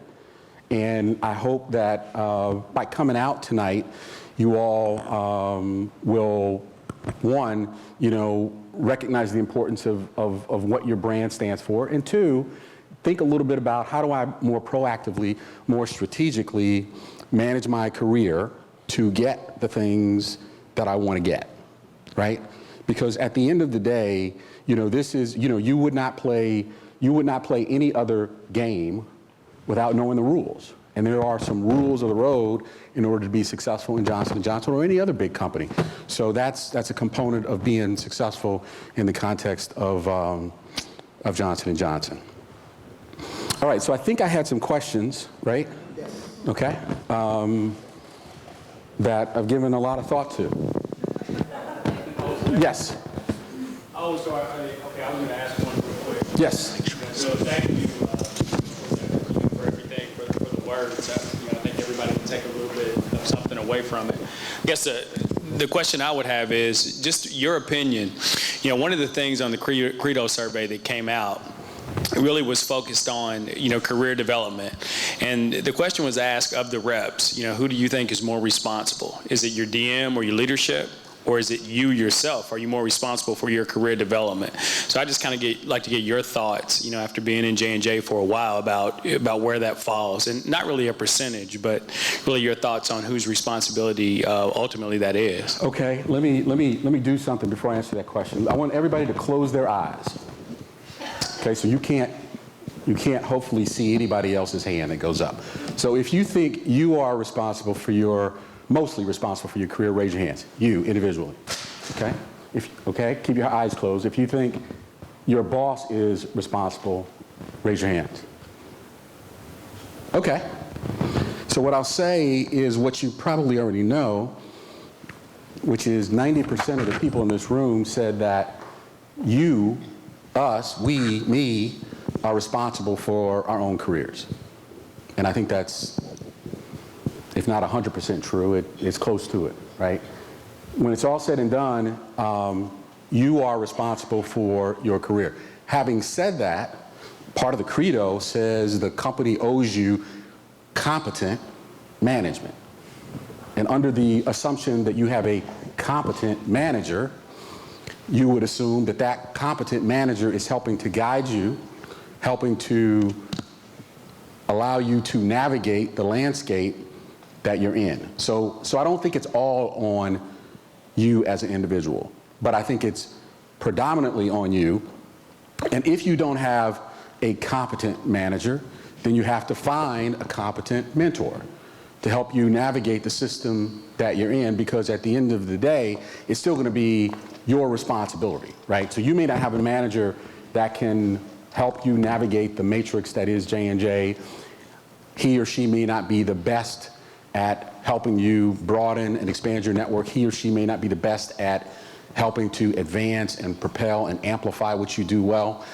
And I hope that by coming out tonight, you all will, one, recognize the importance of what your brand stands for, and two, think a little bit about how do I more proactively, more strategically manage my career to get the things that I want to get, right? Because at the end of the day, this is, you would not play any other game without knowing the rules. And there are some rules of the road in order to be successful in Johnson & Johnson or any other big company. So that's a component of being successful in the context of Johnson & Johnson. All right, so I think I had some questions, right? Yes. Okay. That I've given a lot of thought to. Yes. Oh, so okay, I was going to ask one real quick. Yes. So thank you for everything, for the words. I think everybody can take a little bit of something away from it. I guess the question I would have is just your opinion. One of the things on the Credo survey that came out really was focused on, career development. And the question was asked of the reps, who do you think is more responsible? Is it your DM or your leadership? Or is it you yourself? Are you more responsible for your career development? So I just kind of like to get your thoughts, after being in J&J for a while about where that falls. And not really a percentage, but really your thoughts on whose responsibility ultimately that is. Okay, let me do something before I answer that question. I want everybody to close their eyes. Okay, so you can't hopefully see anybody else's hand that goes up. So if you think you are mostly responsible for your career, raise your hands. You, individually. Okay? Keep your eyes closed. If you think your boss is responsible, raise your hands. Okay. So what I'll say is what you probably already know, which is 90% of the people in this room said that you, us, we, me, are responsible for our own careers. And I think that's, if not 100% true, it's close to it, right? When it's all said and done, you are responsible for your career. Having said that, part of the credo says the company owes you competent management. And under the assumption that you have a competent manager, you would assume that that competent manager is helping to guide you, helping to allow you to navigate the landscape that you're in. So I don't think it's all on you as an individual, but I think it's predominantly on you. And if you don't have a competent manager, then you have to find a competent mentor to help you navigate the system that you're in, because at the end of the day, it's still going to be your responsibility, right? So you may not have a manager that can help you navigate the matrix that is J&J. He or she may not be the best at helping you broaden and expand your network. He or she may not be the best at helping to advance and propel and amplify what you do well.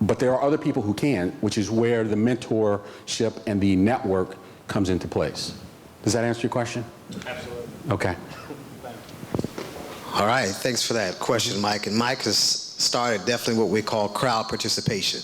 But there are other people who can, which is where the mentorship and the network comes into place. Does that answer your question? Absolutely. Okay. All right, thanks for that question, Mike. And Mike has started definitely what we call crowd participation,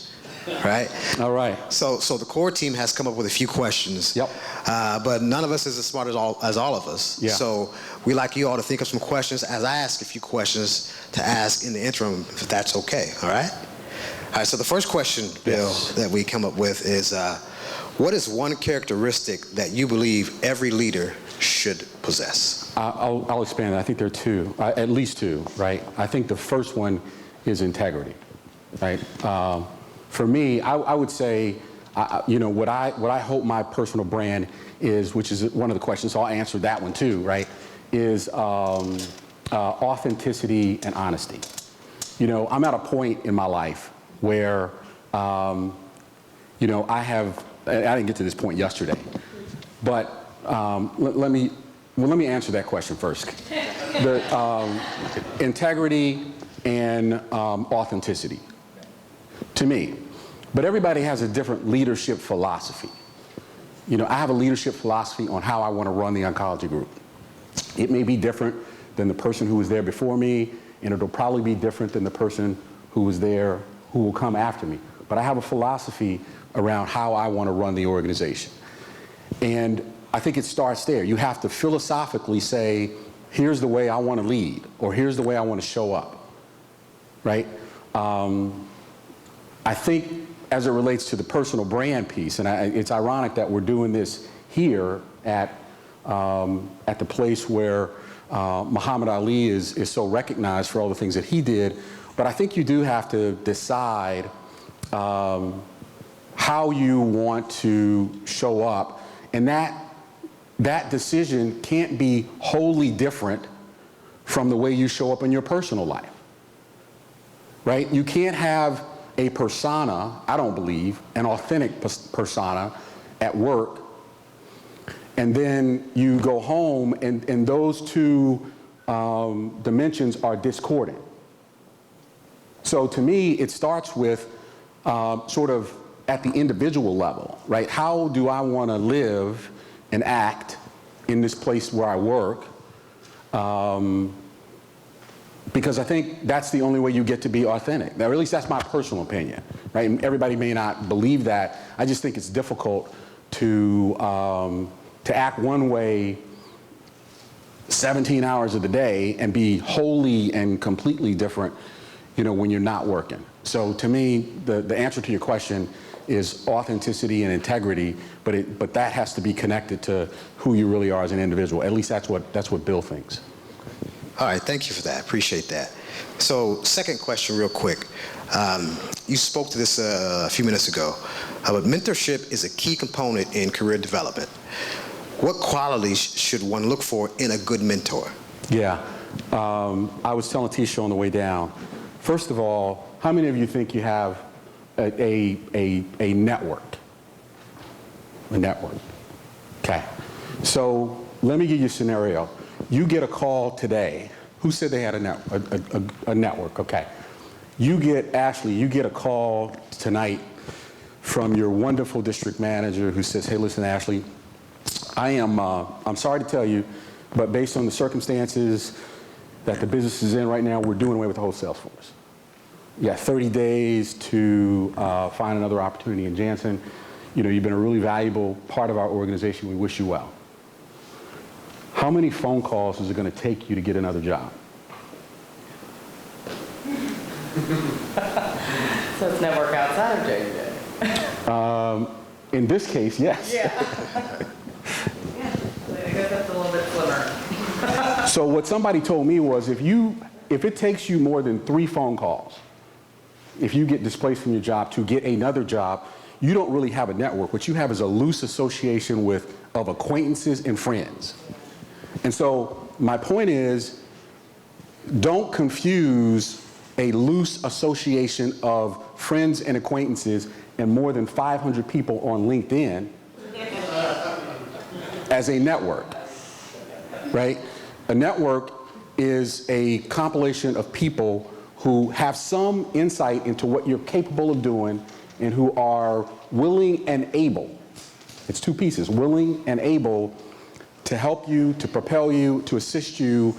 right? All right. So the core team has come up with a few questions. Yep. But none of us is as smart as all of us. Yeah. So we like you all to think of some questions as I ask a few questions to ask in the interim, if that's okay. All right? All right, so the first question, Bill, that we come up with is, what is one characteristic that you believe every leader should possess? I'll expand that. I think there are two, at least two, right? I think the first one is integrity, right? For me, I would say, what I hope my personal brand is, which is one of the questions, so I'll answer that one too, right, is authenticity and honesty. I'm at a point in my life where, I didn't get to this point yesterday, but let me answer that question first. The integrity and authenticity, to me. But everybody has a different leadership philosophy. I have a leadership philosophy on how I want to run the oncology group. It may be different than the person who was there before me, and it'll probably be different than the person who was there who will come after me. But I have a philosophy around how I want to run the organization. And I think it starts there. You have to philosophically say, here's the way I want to lead, or here's the way I want to show up, right? I think as it relates to the personal brand piece, and it's ironic that we're doing this here at the place where Muhammad Ali is so recognized for all the things that he did, but I think you do have to decide how you want to show up, and that decision can't be wholly different from the way you show up in your personal life, right? You can't have a persona, I don't believe, an authentic persona at work, and then you go home and those two dimensions are discordant. So to me, it starts with sort of at the individual level, right? How do I want to live and act in this place where I work? Because I think that's the only way you get to be authentic. Now, at least that's my personal opinion, right? And everybody may not believe that. I just think it's difficult to act one way 17 hours of the day and be wholly and completely different, when you're not working. So to me, the answer to your question is authenticity and integrity, but that has to be connected to who you really are as an individual. At least that's what Bill thinks. All right, thank you for that. Appreciate that. So, second question real quick. You spoke to this a few minutes ago, but mentorship is a key component in career development. What qualities should one look for in a good mentor? Yeah, I was telling Tisha on the way down. First of all, how many of you think you have a network? A network. Okay. So let me give you a scenario. You get a call today. Who said they had a network? Okay. Ashley, you get a call tonight from your wonderful district manager who says, hey, listen, Ashley, I'm sorry to tell you, but based on the circumstances that the business is in right now, we're doing away with the whole sales force. You got 30 days to find another opportunity in Janssen. You've been a really valuable part of our organization. We wish you well. How many phone calls is it going to take you to get another job? So it's network outside of J&J. In this case, yes. Yeah. I guess that's a little bit slimmer. So what somebody told me was if it takes you more than 3 phone calls, if you get displaced from your job to get another job, you don't really have a network. What you have is a loose association of acquaintances and friends. And so my point is, don't confuse a loose association of friends and acquaintances and more than 500 people on LinkedIn as a network, right? A network is a compilation of people who have some insight into what you're capable of doing and who are willing and able. It's 2 pieces, willing and able to help you, to propel you, to assist you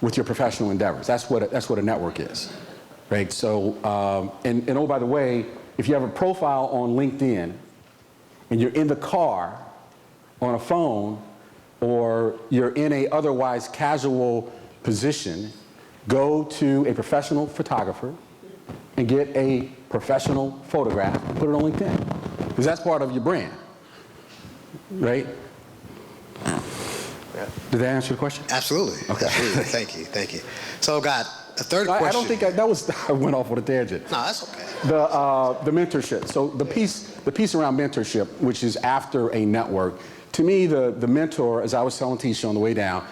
with your professional endeavors. That's what a network is. right? So, and oh, by the way, if you have a profile on LinkedIn and you're in the car on a phone, or you're in a otherwise casual position, go to a professional photographer and get a professional photograph and put it on LinkedIn, because that's part of your brand, right? Did that answer your question? Absolutely. Okay. Absolutely. Thank you. So, got a third question. I don't think I went off on a tangent. No, that's okay. The mentorship. So the piece around mentorship, which is after a network, to me, the mentor, as I was telling Tisha on the way down,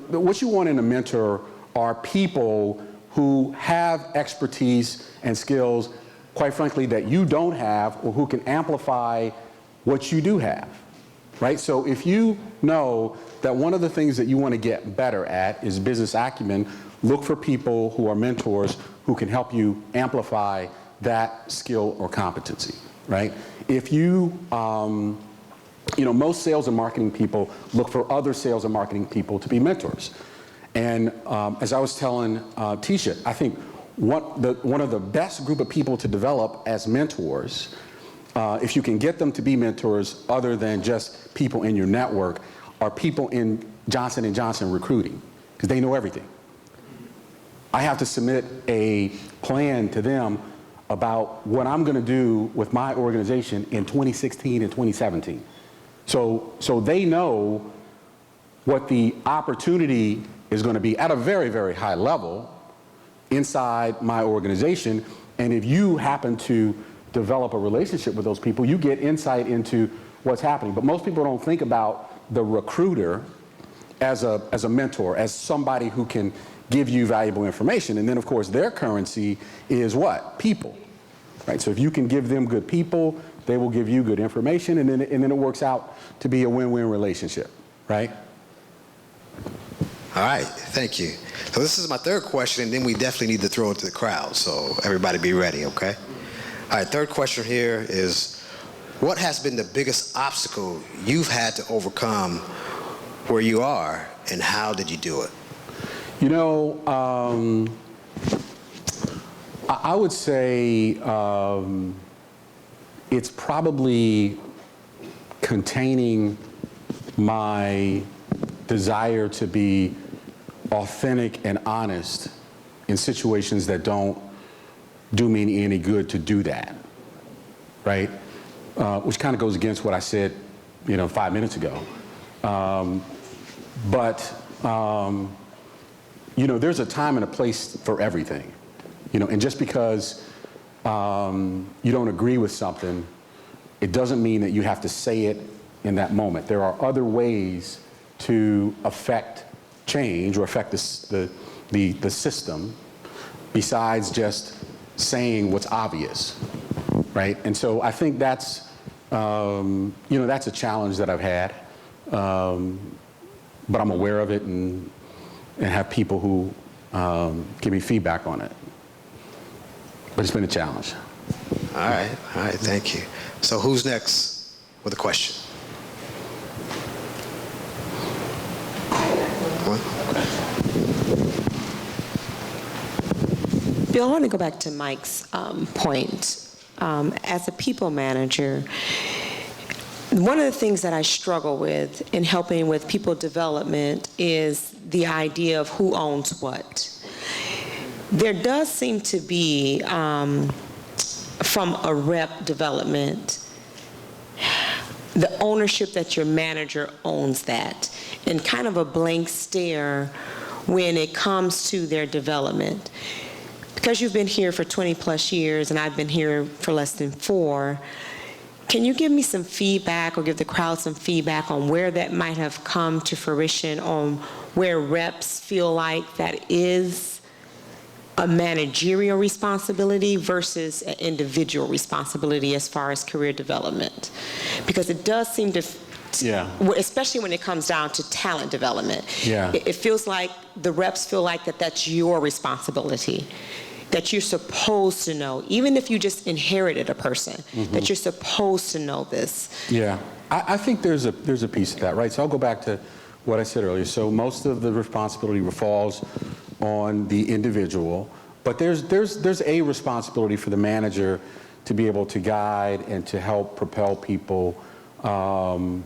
what you want in a mentor are people who have expertise and skills, quite frankly, that you don't have, or who can amplify what you do have, right? So if you know that one of the things that you want to get better at is business acumen, look for people who are mentors who can help you amplify that skill or competency, right? If you, most sales and marketing people look for other sales and marketing people to be mentors. And as I was telling Tisha, I think one of the best group of people to develop as mentors, if you can get them to be mentors other than just people in your network, are people in Johnson & Johnson recruiting, because they know everything. I have to submit a plan to them about what I'm going to do with my organization in 2016 and 2017. So they know what the opportunity is going to be at a very, very high level inside my organization. And if you happen to develop a relationship with those people, you get insight into what's happening. But most people don't think about the recruiter as a mentor, as somebody who can give you valuable information. And then, of course, their currency is what? People, right? So if you can give them good people, they will give you good information, and then it works out to be a win-win relationship, right? All right, thank you. So this is my third question, and then we definitely need to throw it to the crowd, so everybody be ready, okay? All right, third question here is, what has been the biggest obstacle you've had to overcome where you are, and how did you do it? You know, I would say it's probably containing my desire to be authentic and honest in situations that don't do me any good to do that, right? Which kind of goes against what I said, 5 minutes ago. There's a time and a place for everything, and just because you don't agree with something, it doesn't mean that you have to say it in that moment. There are other ways to affect change or affect the system besides just saying what's obvious, right? And so I think that's, that's a challenge that I've had, but I'm aware of it and have people who give me feedback on it. But it's been a challenge. All right, thank you. So who's next with a question? Bill, I want to go back to Mike's point. As a people manager, one of the things that I struggle with in helping with people development is the idea of who owns what. There does seem to be, from a rep development, the ownership that your manager owns that, and kind of a blank stare when it comes to their development. Because you've been here for 20 plus years and I've been here for less than 4, can you give me some feedback or give the crowd some feedback on where that might have come to fruition, on where reps feel like that is a managerial responsibility versus an individual responsibility as far as career development? Because it does seem to, especially when it comes down to talent development, it feels like the reps feel like that's your responsibility, that you're supposed to know, even if you just inherited a person, that you're supposed to know this. Yeah, I think there's a piece of that, right? So I'll go back to what I said earlier. So most of the responsibility falls on the individual. But there's a responsibility for the manager to be able to guide and to help propel people through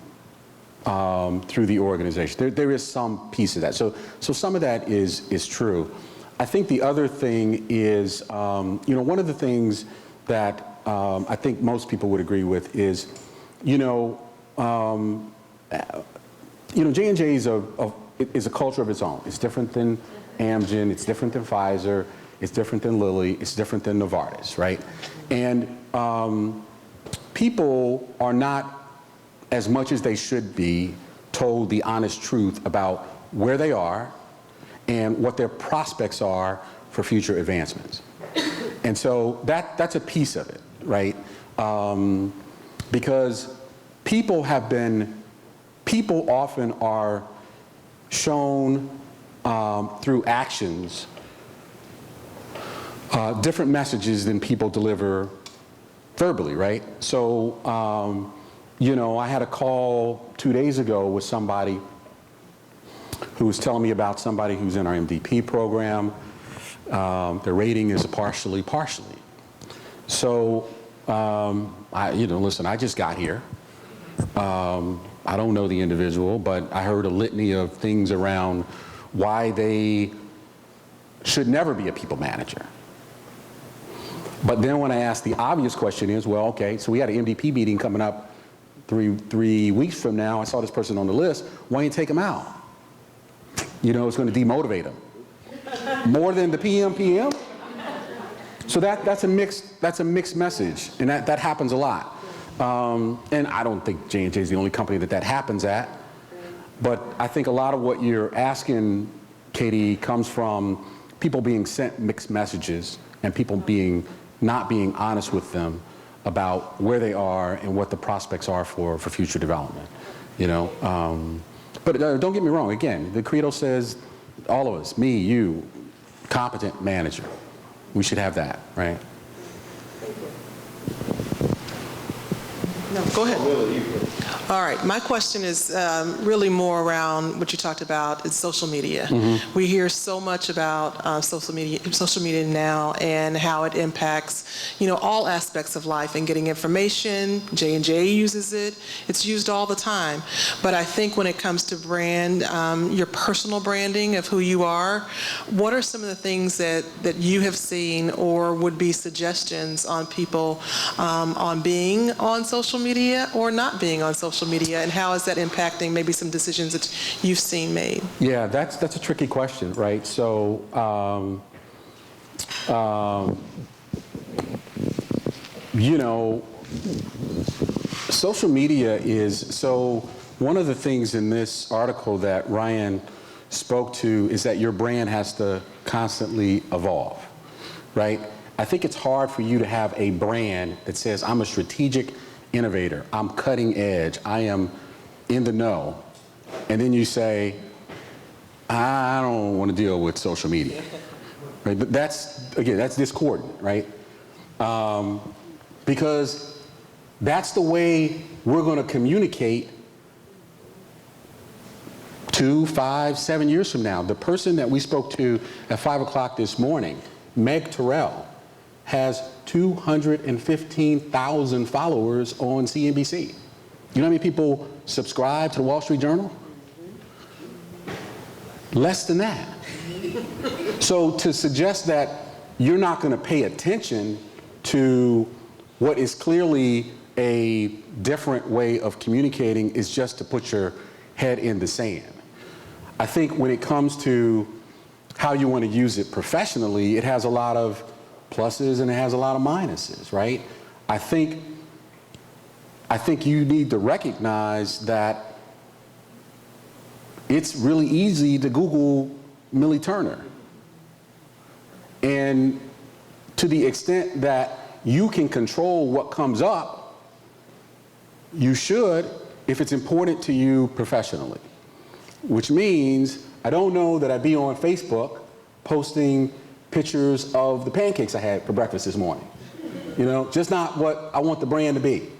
the organization. There is some piece of that. So some of that is true. I think the other thing is, one of the things that I think most people would agree with is, J&J is a culture of its own. It's different than Amgen, it's different than Pfizer, it's different than Lilly, it's different than Novartis, right? And people are not, as much as they should be, told the honest truth about where they are and what their prospects are for future advancements. And so that's a piece of it, right? Because people often are shown through actions different messages than people deliver verbally, right? So, I had a call 2 days ago with somebody who was telling me about somebody who's in our MDP program. Their rating is partially. So, listen, I just got here. I don't know the individual, but I heard a litany of things around why they should never be a people manager. But then when I asked, the obvious question is, well, okay, so we had an MDP meeting coming up three weeks from now. I saw this person on the list. Why didn't you take them out? It's going to demotivate them. More than the PM? So that's a mixed message, and that happens a lot. And I don't think J&J is the only company that happens at. But I think a lot of what you're asking, Katie, comes from people being sent mixed messages and people not being honest with them about where they are and what the prospects are for future development. But don't get me wrong. Again, the credo says all of us, me, you, competent manager. We should have that, right? No, go ahead. All right, my question is really more around what you talked about is social media. Mm-hmm. We hear so much about social media now and how it impacts, all aspects of life and getting information. J&J uses it. It's used all the time. But I think when it comes to brand, your personal branding of who you are, what are some of the things that you have seen or would be suggestions on people on being on social media or not being on social media, and how is that impacting maybe some decisions that you've seen made? Yeah, that's a tricky question, right? So, social media is, one of the things in this article that Ryan spoke to is that your brand has to constantly evolve, right? I think it's hard for you to have a brand that says, I'm a strategic innovator, I'm cutting edge, I am in the know, and then you say, I don't want to deal with social media, right? But that's discordant, right? Because that's the way we're going to communicate 2, 5, 7 years from now. The person that we spoke to at 5 o'clock this morning, Meg Terrell, has 215,000 followers on CNBC. You know how many people subscribe to the Wall Street Journal? Less than that. So to suggest that you're not going to pay attention to what is clearly a different way of communicating is just to put your head in the sand. I think when it comes to how you want to use it professionally, it has a lot of pluses and it has a lot of minuses, right? I think you need to recognize that it's really easy to Google Millie Turner. And to the extent that you can control what comes up, you should, if it's important to you professionally. Which means, I don't know that I'd be on Facebook posting pictures of the pancakes I had for breakfast this morning. Just not what I want the brand to be,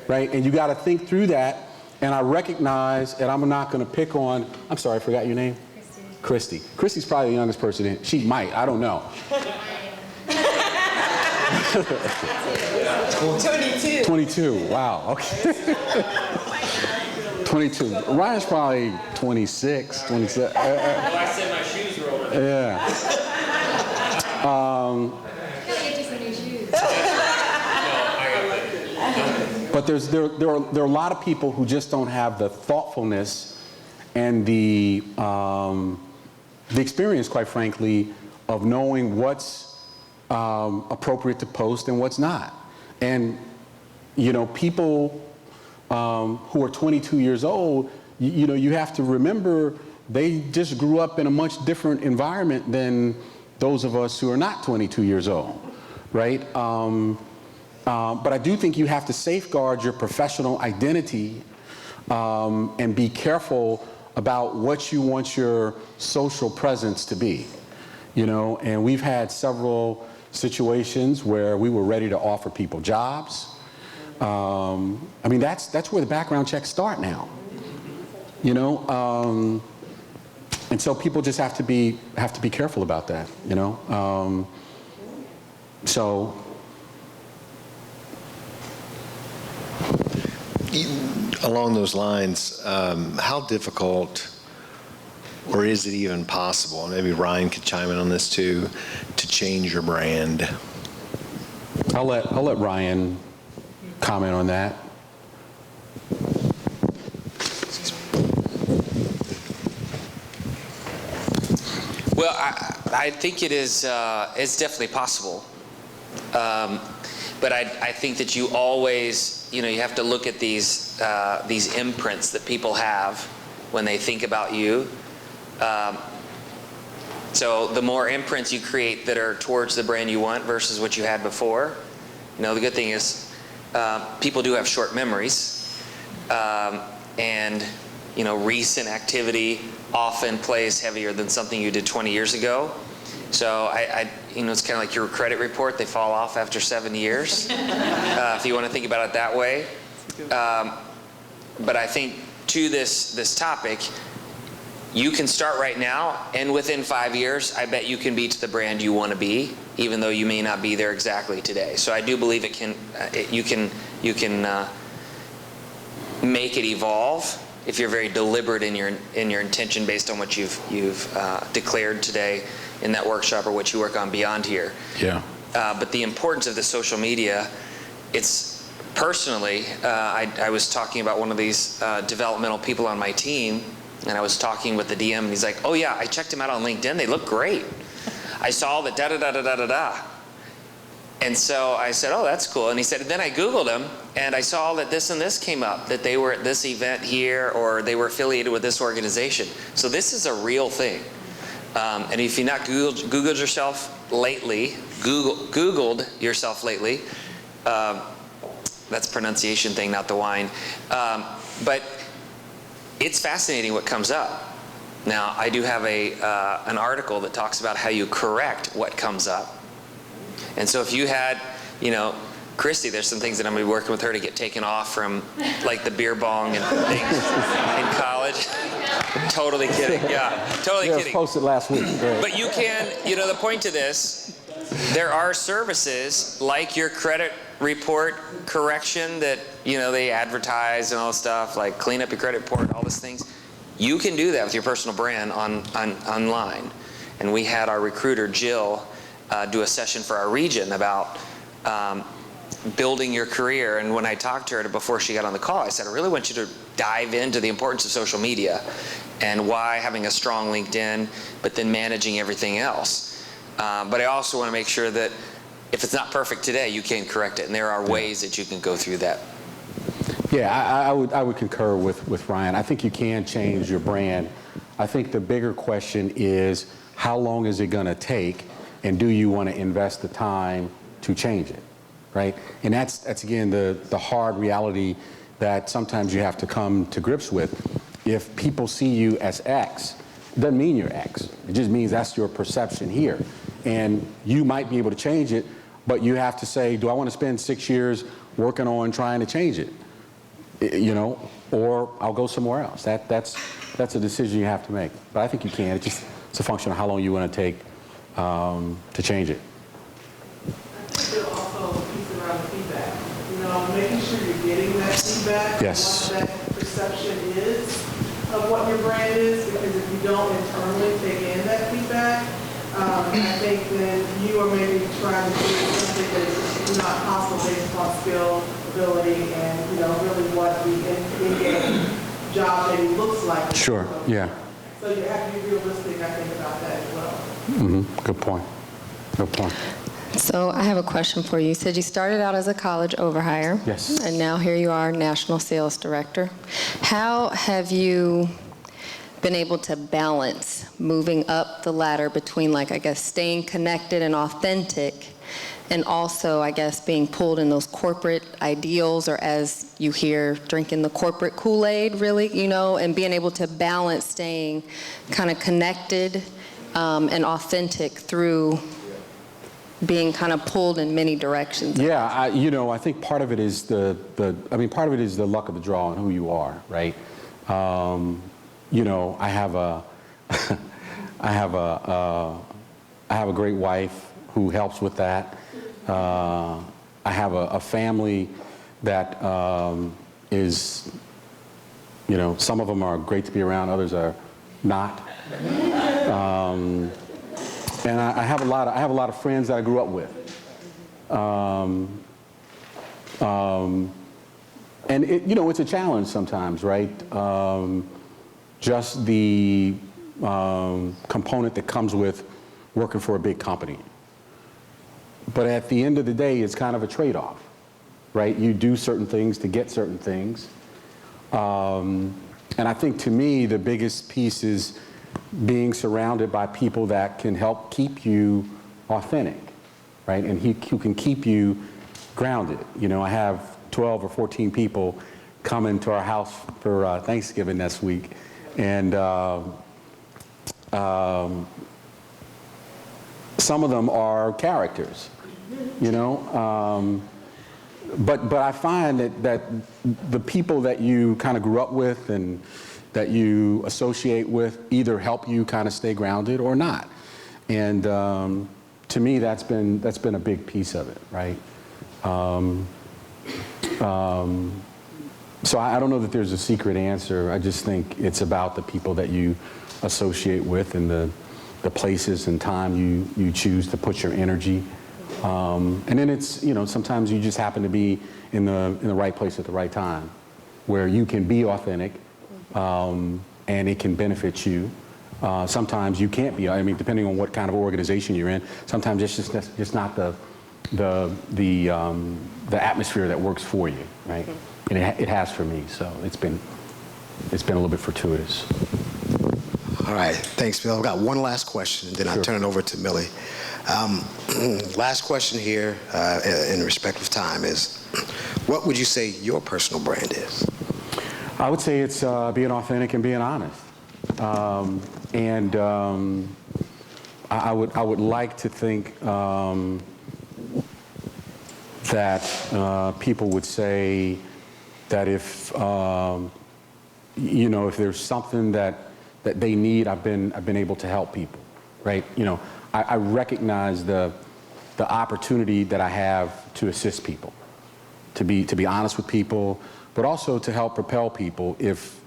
right? And you got to think through that, and I recognize, and I'm not going to pick on, I'm sorry, I forgot your name? Christy. Christy's probably the youngest person in. She might, I don't know. 22. 22, wow, okay. 22. Ryan's probably 26, 27. I said my shoes were over there. Yeah. But there are a lot of people who just don't have the thoughtfulness and the experience, quite frankly, of knowing what's appropriate to post and what's not. And, you know, people who are 22 years old, you know, you have to remember they just grew up in a much different environment than those of us who are not 22 years old, right? But I do think you have to safeguard your professional identity and be careful about what you want your social presence to be, you know? And we've had several situations where we were ready to offer people jobs. I mean, that's where the background checks start now, you know? And so people just have to be careful about that, you know? So. Along those lines, how difficult, or is it even possible, and maybe Ryan could chime in on this too, to change your brand? I'll let Ryan comment on that. Well, I think it is it's definitely possible. But I think that you always, you know, you have to look at these imprints that people have when they think about you. So the more imprints you create that are towards the brand you want versus what you had before, you know, the good thing is people do have short memories, and you know, recent activity often plays heavier than something you did 20 years ago. So you know, it's kind of like your credit report. They fall off after 7 years, if you want to think about it that way. But I think to this topic, you can start right now, and within 5 years, I bet you can be to the brand you want to be, even though you may not be there exactly today. So I do believe it can. You can make it evolve if you're very deliberate in your intention based on what you've declared today in that workshop or what you work on beyond here. Yeah. But the importance of the social media, it's personally, I was talking about one of these developmental people on my team, and I was talking with the DM, and he's like, oh yeah, I checked him out on LinkedIn, they look great. I saw that da-da-da-da-da-da-da. And so I said, oh, that's cool. And he said, then I Googled them, and I saw that this and this came up, that they were at this event here, or they were affiliated with this organization. So this is a real thing. And if you've not Googled yourself lately, Googled yourself lately, that's a pronunciation thing, not the wine. But it's fascinating what comes up. Now, I do have an article that talks about how you correct what comes up. And so if you had, you know, Christy, there's some things that I'm going to be working with her to get taken off from, like the beer bong and things in college. Totally kidding. Yeah, totally kidding. It was posted last week. Great. But you can, you know, the point to this, there are services like your credit report correction that, you know, they advertise and all this stuff, like clean up your credit report, all these things. You can do that with your personal brand online. And we had our recruiter, Jill, do a session for our region about building your career. And when I talked to her before she got on the call, I said, I really want you to dive into the importance of social media and why having a strong LinkedIn, but then managing everything else. But I also want to make sure that if it's not perfect today, you can correct it. And there are ways that you can go through that. Yeah, I would concur with Ryan. I think you can change your brand. I think the bigger question is, how long is it going to take, and do you want to invest the time to change it, right? And that's again the hard reality that sometimes you have to come to grips with. If people see you as X, it doesn't mean you're X. It just means that's your perception here. And you might be able to change it, but you have to say, do I want to spend 6 years working on trying to change it? You know, or I'll go somewhere else. That's a decision you have to make. But I think you can. It's a function of how long you want to take to change it. I think there's also a piece around the feedback. You know, making sure you're getting that feedback. Yes. And what that perception is of what your brand is, because if you don't internally take in that feedback, I think then you are maybe trying to do something that is not possible based upon skill, ability, and, you know, really what the in-game job maybe looks like. Sure, yeah. So you have to be realistic, I think, about that as well. Good point. Good point. So I have a question for you. You said you started out as a college overhire. Yes. And now here you are, National Sales Director. How have you been able to balance moving up the ladder between, like, I guess, staying connected and authentic, and also, I guess, being pulled in those corporate ideals, or as you hear, drinking the corporate Kool-Aid, really, you know, and being able to balance staying kind of connected and authentic through being kind of pulled in many directions? Yeah, I think part of it is part of it is the luck of the draw and who you are, right? I have a great wife who helps with that. I have a family that is, some of them are great to be around, others are not. And I have a lot of friends that I grew up with. And it's a challenge sometimes, right? Just the component that comes with working for a big company. But at the end of the day, it's kind of a trade-off, right? You do certain things to get certain things. And I think, to me, the biggest piece is being surrounded by people that can help keep you authentic, right? And who can keep you grounded. I have 12 or 14 people coming to our house for Thanksgiving next week. And some of them are characters, but I find that the people that you kind of grew up with and that you associate with either help you kind of stay grounded or not. And to me, that's been a big piece of it, right? So I don't know that there's a secret answer. I just think it's about the people that you associate with and the places and time you choose to put your energy. And then it's, sometimes you just happen to be in the right place at the right time, where you can be authentic, and it can benefit you. Sometimes you can't be. I mean, depending on what kind of organization you're in, sometimes it's just not the atmosphere that works for you, right? And it has for me. So it's been a little bit fortuitous. All right, thanks, Bill. I've got one last question, and then I'll turn it over to Millie. Last question here, in respect of time, is what would you say your personal brand is? I would say it's being authentic and being honest. I would like to think that people would say that if there's something that they need, I've been able to help people, right? I recognize the opportunity that I have to assist people, to be honest with people, but also to help propel people if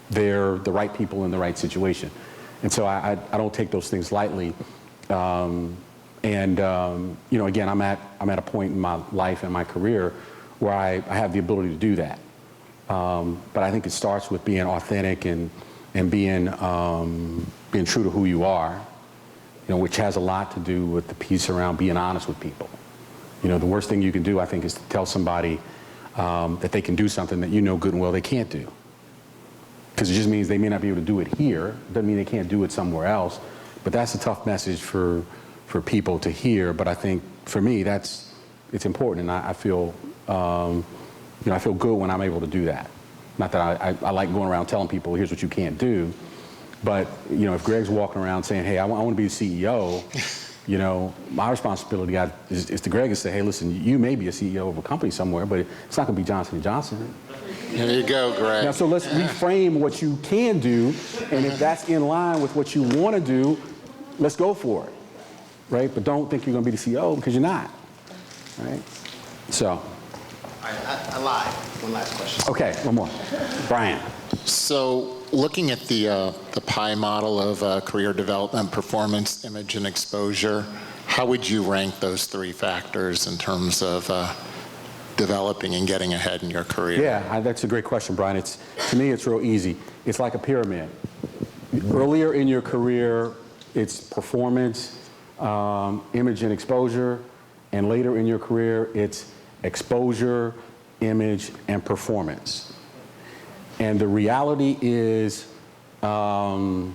they're the right people in the right situation. And so I don't take those things lightly. Again, I'm at a point in my life and my career where I have the ability to do that. But I think it starts with being authentic and being true to who you are, which has a lot to do with the piece around being honest with people. The worst thing you can do, I think, is to tell somebody that they can do something that you know good and well they can't do. Because it just means they may not be able to do it here. It doesn't mean they can't do it somewhere else. But that's a tough message for people to hear. But I think, for me, it's important, and I feel I feel good when I'm able to do that. Not that I like going around telling people, here's what you can't do. But, if Greg's walking around saying, hey, I want to be the CEO, my responsibility is to Greg and say, hey, listen, you may be a CEO of a company somewhere, but it's not going to be Johnson & Johnson. There you go, Greg. Now, so let's reframe what you can do, and if that's in line with what you want to do, let's go for it, right? But don't think you're going to be the CEO because you're not, right? So. I lied. One last question. Okay, one more. Brian. So looking at the PI model of career development, performance, image, and exposure, how would you rank those three factors in terms of developing and getting ahead in your career? Yeah, that's a great question, Brian. To me, it's real easy. It's like a pyramid. Earlier in your career, it's performance, image, and exposure. And later in your career, it's exposure, image, and performance. And the reality is, I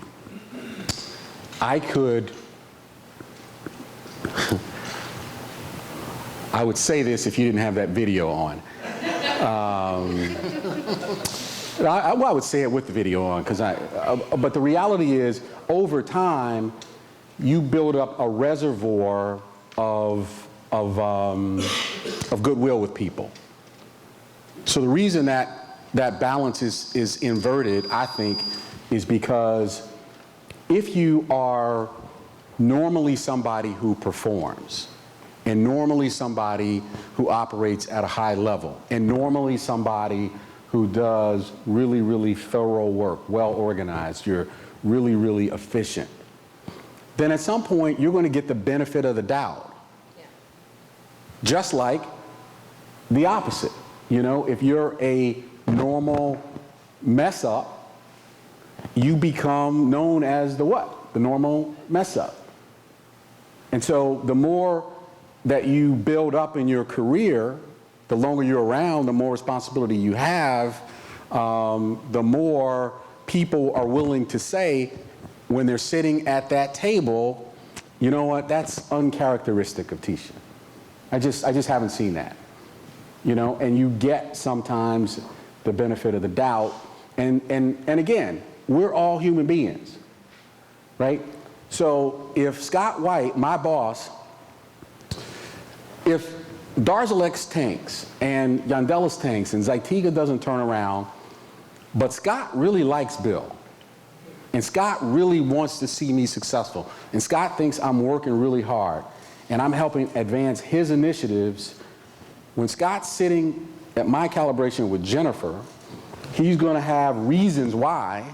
would say this if you didn't have that video on. I would say it with the video on, but the reality is, over time, you build up a reservoir of goodwill with people. So the reason that balance is inverted, I think, is because if you are normally somebody who performs, and normally somebody who operates at a high level, and normally somebody who does really, really thorough work, well organized, you're really, really efficient, then at some point you're going to get the benefit of the doubt. Yeah. Just like the opposite. You know, if you're a normal mess up, you become known as the what? The normal mess up. And so the more that you build up in your career, the longer you're around, the more responsibility you have, the more people are willing to say when they're sitting at that table, you know what, that's uncharacteristic of Tisha. I just haven't seen that. You know, and you get sometimes the benefit of the doubt. And again, we're all human beings, right? So if Scott White, my boss, if Darzalex tanks and Yondelis tanks and Zytiga doesn't turn around, but Scott really likes Bill, and Scott really wants to see me successful, and Scott thinks I'm working really hard, and I'm helping advance his initiatives, when Scott's sitting at my calibration with Jennifer, he's going to have reasons why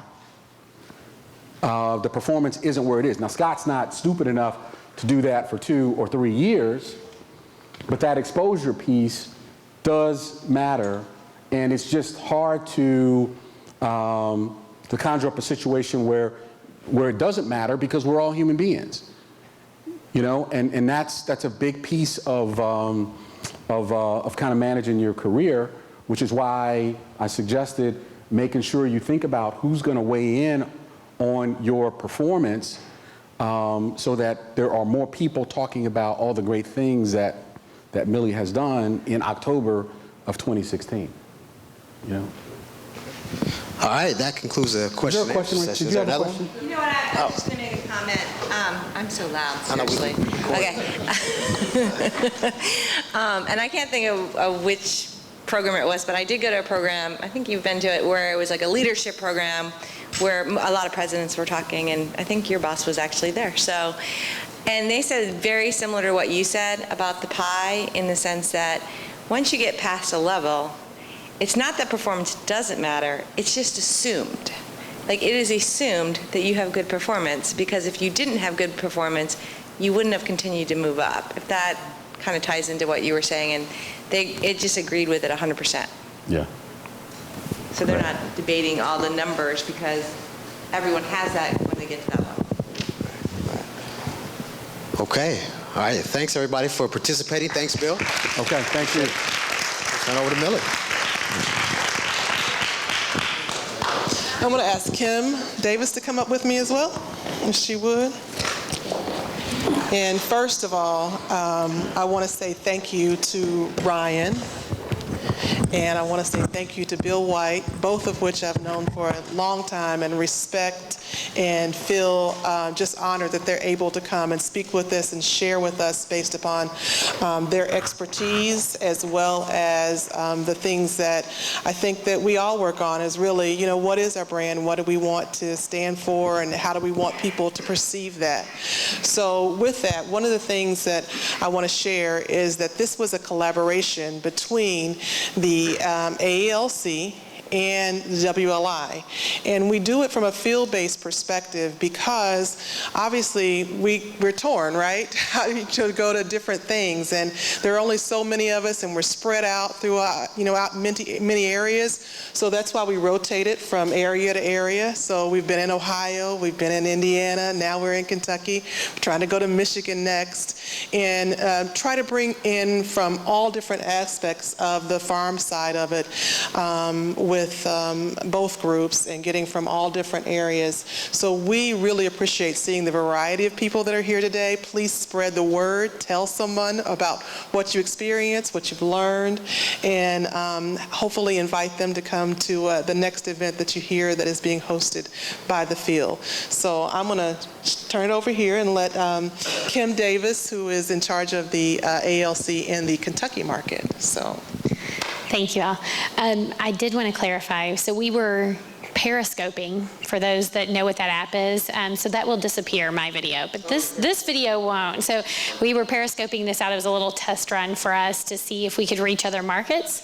the performance isn't where it is. Now, Scott's not stupid enough to do that for 2 or 3 years, but that exposure piece does matter, and it's just hard to conjure up a situation where it doesn't matter because we're all human beings, you know, and that's a big piece of kind of managing your career, which is why I suggested making sure you think about who's going to weigh in on your performance, so that there are more people talking about all the great things that Millie has done in October of 2016. You know. All right, that concludes the question and answer session. Is there another one? You know what, I'm just going to make a comment. I'm so loud, seriously. Okay. And I can't think of which program it was, but I did go to a program, I think you've been to it, where it was like a leadership program where a lot of presidents were talking, and I think your boss was actually there. So, and they said very similar to what you said about the pie, in the sense that once you get past a level, it's not that performance doesn't matter, it's just assumed. Like, it is assumed that you have good performance, because if you didn't have good performance, you wouldn't have continued to move up. If that kind of ties into what you were saying, and it just agreed with it 100%. Yeah. So they're not debating all the numbers, because everyone has that when they get to that level. Okay. All right. Thanks, everybody, for participating. Thanks, Bill. Okay. Thank you. Turn over to Millie. I'm going to ask Kim Davis to come up with me as well, if she would. And first of all, I want to say thank you to Ryan And I want to say thank you to Bill White, both of which I've known for a long time and respect and feel just honored that they're able to come and speak with us and share with us based upon their expertise, as well as the things that I think that we all work on is really, you know, what is our brand? What do we want to stand for? And how do we want people to perceive that? So with that, one of the things that I want to share is that this was a collaboration between the AALC and the WLI. And we do it from a field-based perspective because obviously we're torn, right? To go to different things, and there are only so many of us, and we're spread out throughout, out many areas. So that's why we rotate it from area to area. So we've been in Ohio, we've been in Indiana, now we're in Kentucky. We're trying to go to Michigan next, and try to bring in from all different aspects of the farm side of it, with both groups and getting from all different areas. So we really appreciate seeing the variety of people that are here today. Please spread the word. Tell someone about what you experienced, what you've learned, and hopefully invite them to come to the next event that you hear that is being hosted by the field. So I'm going to turn it over here and let Kim Davis, who is in charge of the ALC in the Kentucky market. So. Thank you, Al. I did want to clarify. So we were periscoping, for those that know what that app is. So that will disappear, my video, but this video won't. So we were periscoping this out. It was a little test run for us to see if we could reach other markets.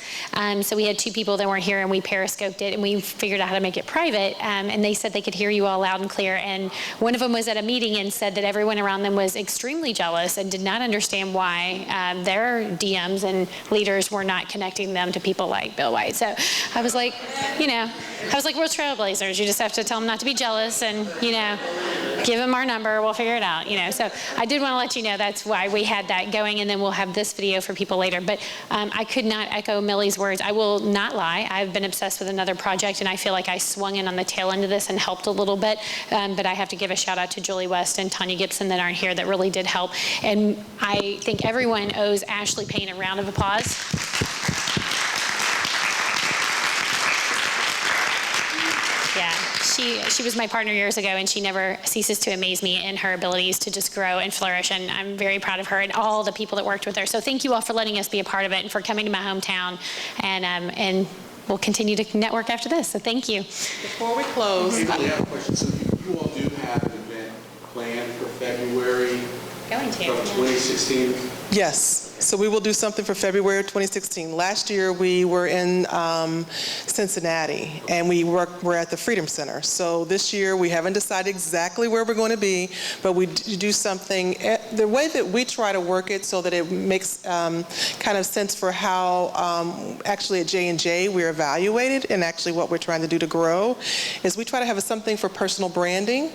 So we had two people that weren't here, and we periscoped it, and we figured out how to make it private. And they said they could hear you all loud and clear. And one of them was at a meeting and said that everyone around them was extremely jealous and did not understand why their DMs and leaders were not connecting them to people like Bill White. So I was like, we're trailblazers. You just have to tell them not to be jealous and, give them our number. We'll figure it out, So I did want to let you know that's why we had that going, and then we'll have this video for people later. But I could not echo Millie's words. I will not lie. I've been obsessed with another project, and I feel like I swung in on the tail end of this and helped a little bit. But I have to give a shout out to Julie West and Tanya Gibson that aren't here that really did help. And I think everyone owes Ashley Payne a round of applause. Yeah, she was my partner years ago, and she never ceases to amaze me in her abilities to just grow and flourish, and I'm very proud of her and all the people that worked with her. So thank you all for letting us be a part of it and for coming to my hometown, and we'll continue to network after this, so thank you. Before we close, I have a question. So you all do have an event planned for February of 2016? Yes. So we will do something for February of 2016. Last year we were in Cincinnati, and we're at the Freedom Center. So this year we haven't decided exactly where we're going to be, but we do something. The way that we try to work it so that it makes kind of sense for how actually at J&J we're evaluated, and actually what we're trying to do to grow, is we try to have something for personal branding,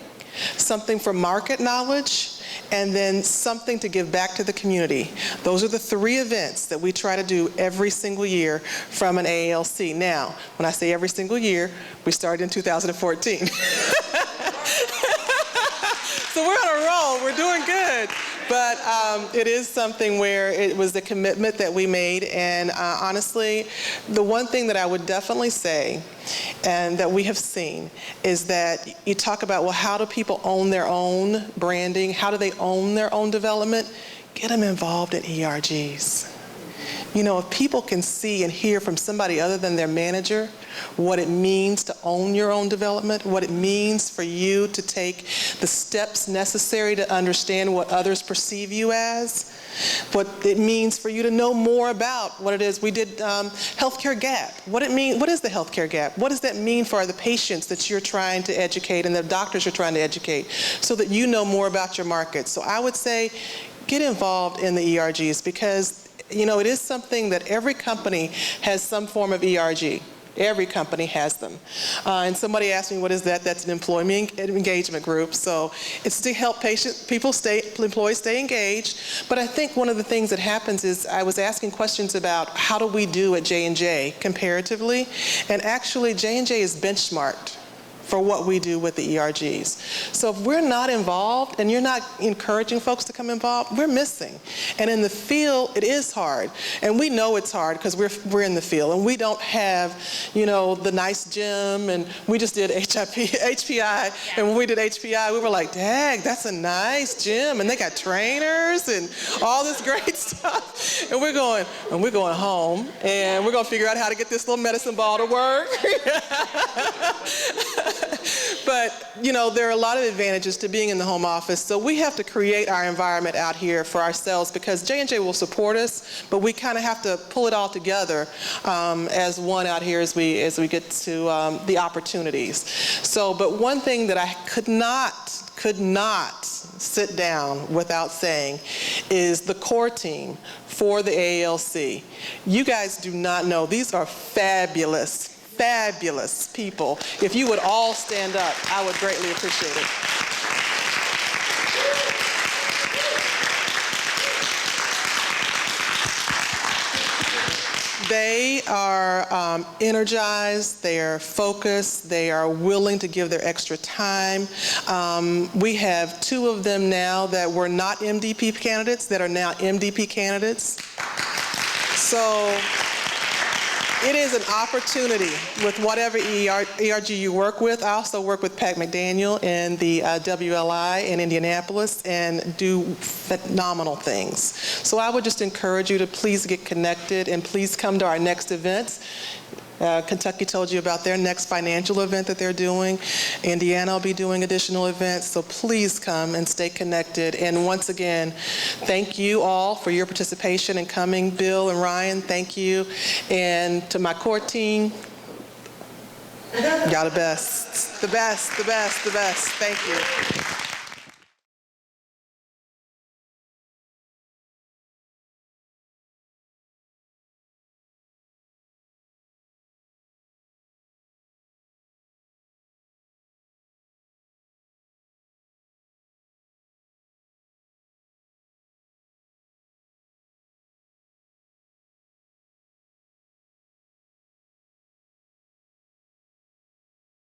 something for market knowledge, and then something to give back to the community. Those are the three events that we try to do every single year from an AALC. Now, when I say every single year, we started in 2014. So we're on a roll, we're doing good. But it is something where it was a commitment that we made, and honestly, the one thing that I would definitely say, and that we have seen, is that you talk about, well, how do people own their own branding? How do they own their own development? Get them involved in ERGs. If people can see and hear from somebody other than their manager what it means to own your own development, what it means for you to take the steps necessary to understand what others perceive you as, what it means for you to know more about what it is. We did healthcare gap. What is the healthcare gap? What does that mean for the patients that you're trying to educate and the doctors you're trying to educate, so that you know more about your market? So I would say get involved in the ERGs, because it is something that every company has some form of ERG. Every company has them. And somebody asked me, what is that? That's an employee engagement group. So it's to help employees stay engaged. But I think one of the things that happens is, I was asking questions about how do we do at J&J comparatively. And actually, J&J is benchmarked for what we do with the ERGs. So if we're not involved and you're not encouraging folks to come involved, we're missing. And in the field, it is hard. And we know it's hard because we're in the field and we don't have, you know, the nice gym. And we just did HPI. And when we did HPI, we were like, dang, that's a nice gym. And they got trainers and all this great stuff. And we're going home and we're going to figure out how to get this little medicine ball to work. But, you know, there are a lot of advantages to being in the home office. So we have to create our environment out here for ourselves because J&J will support us, but we kind of have to pull it all together as one out here as we get to the opportunities. So, but one thing that I could not sit down without saying is the core team for the AALC. You guys do not know, these are fabulous people. If you would all stand up, I would greatly appreciate it. They are energized, they are focused, they are willing to give their extra time. We have 2 of them now that were not MDP candidates that are now MDP candidates. So it is an opportunity with whatever ERG you work with. I also work with Pat McDaniel in the WLI in Indianapolis and do phenomenal things. So I would just encourage you to please get connected and please come to our next events. Kentucky told you about their next financial event that they're doing. Indiana will be doing additional events, so please come and stay connected. And once again, thank you all for your participation and coming. Bill and Ryan, thank you. And to my core team, y'all the best. The best. Thank you.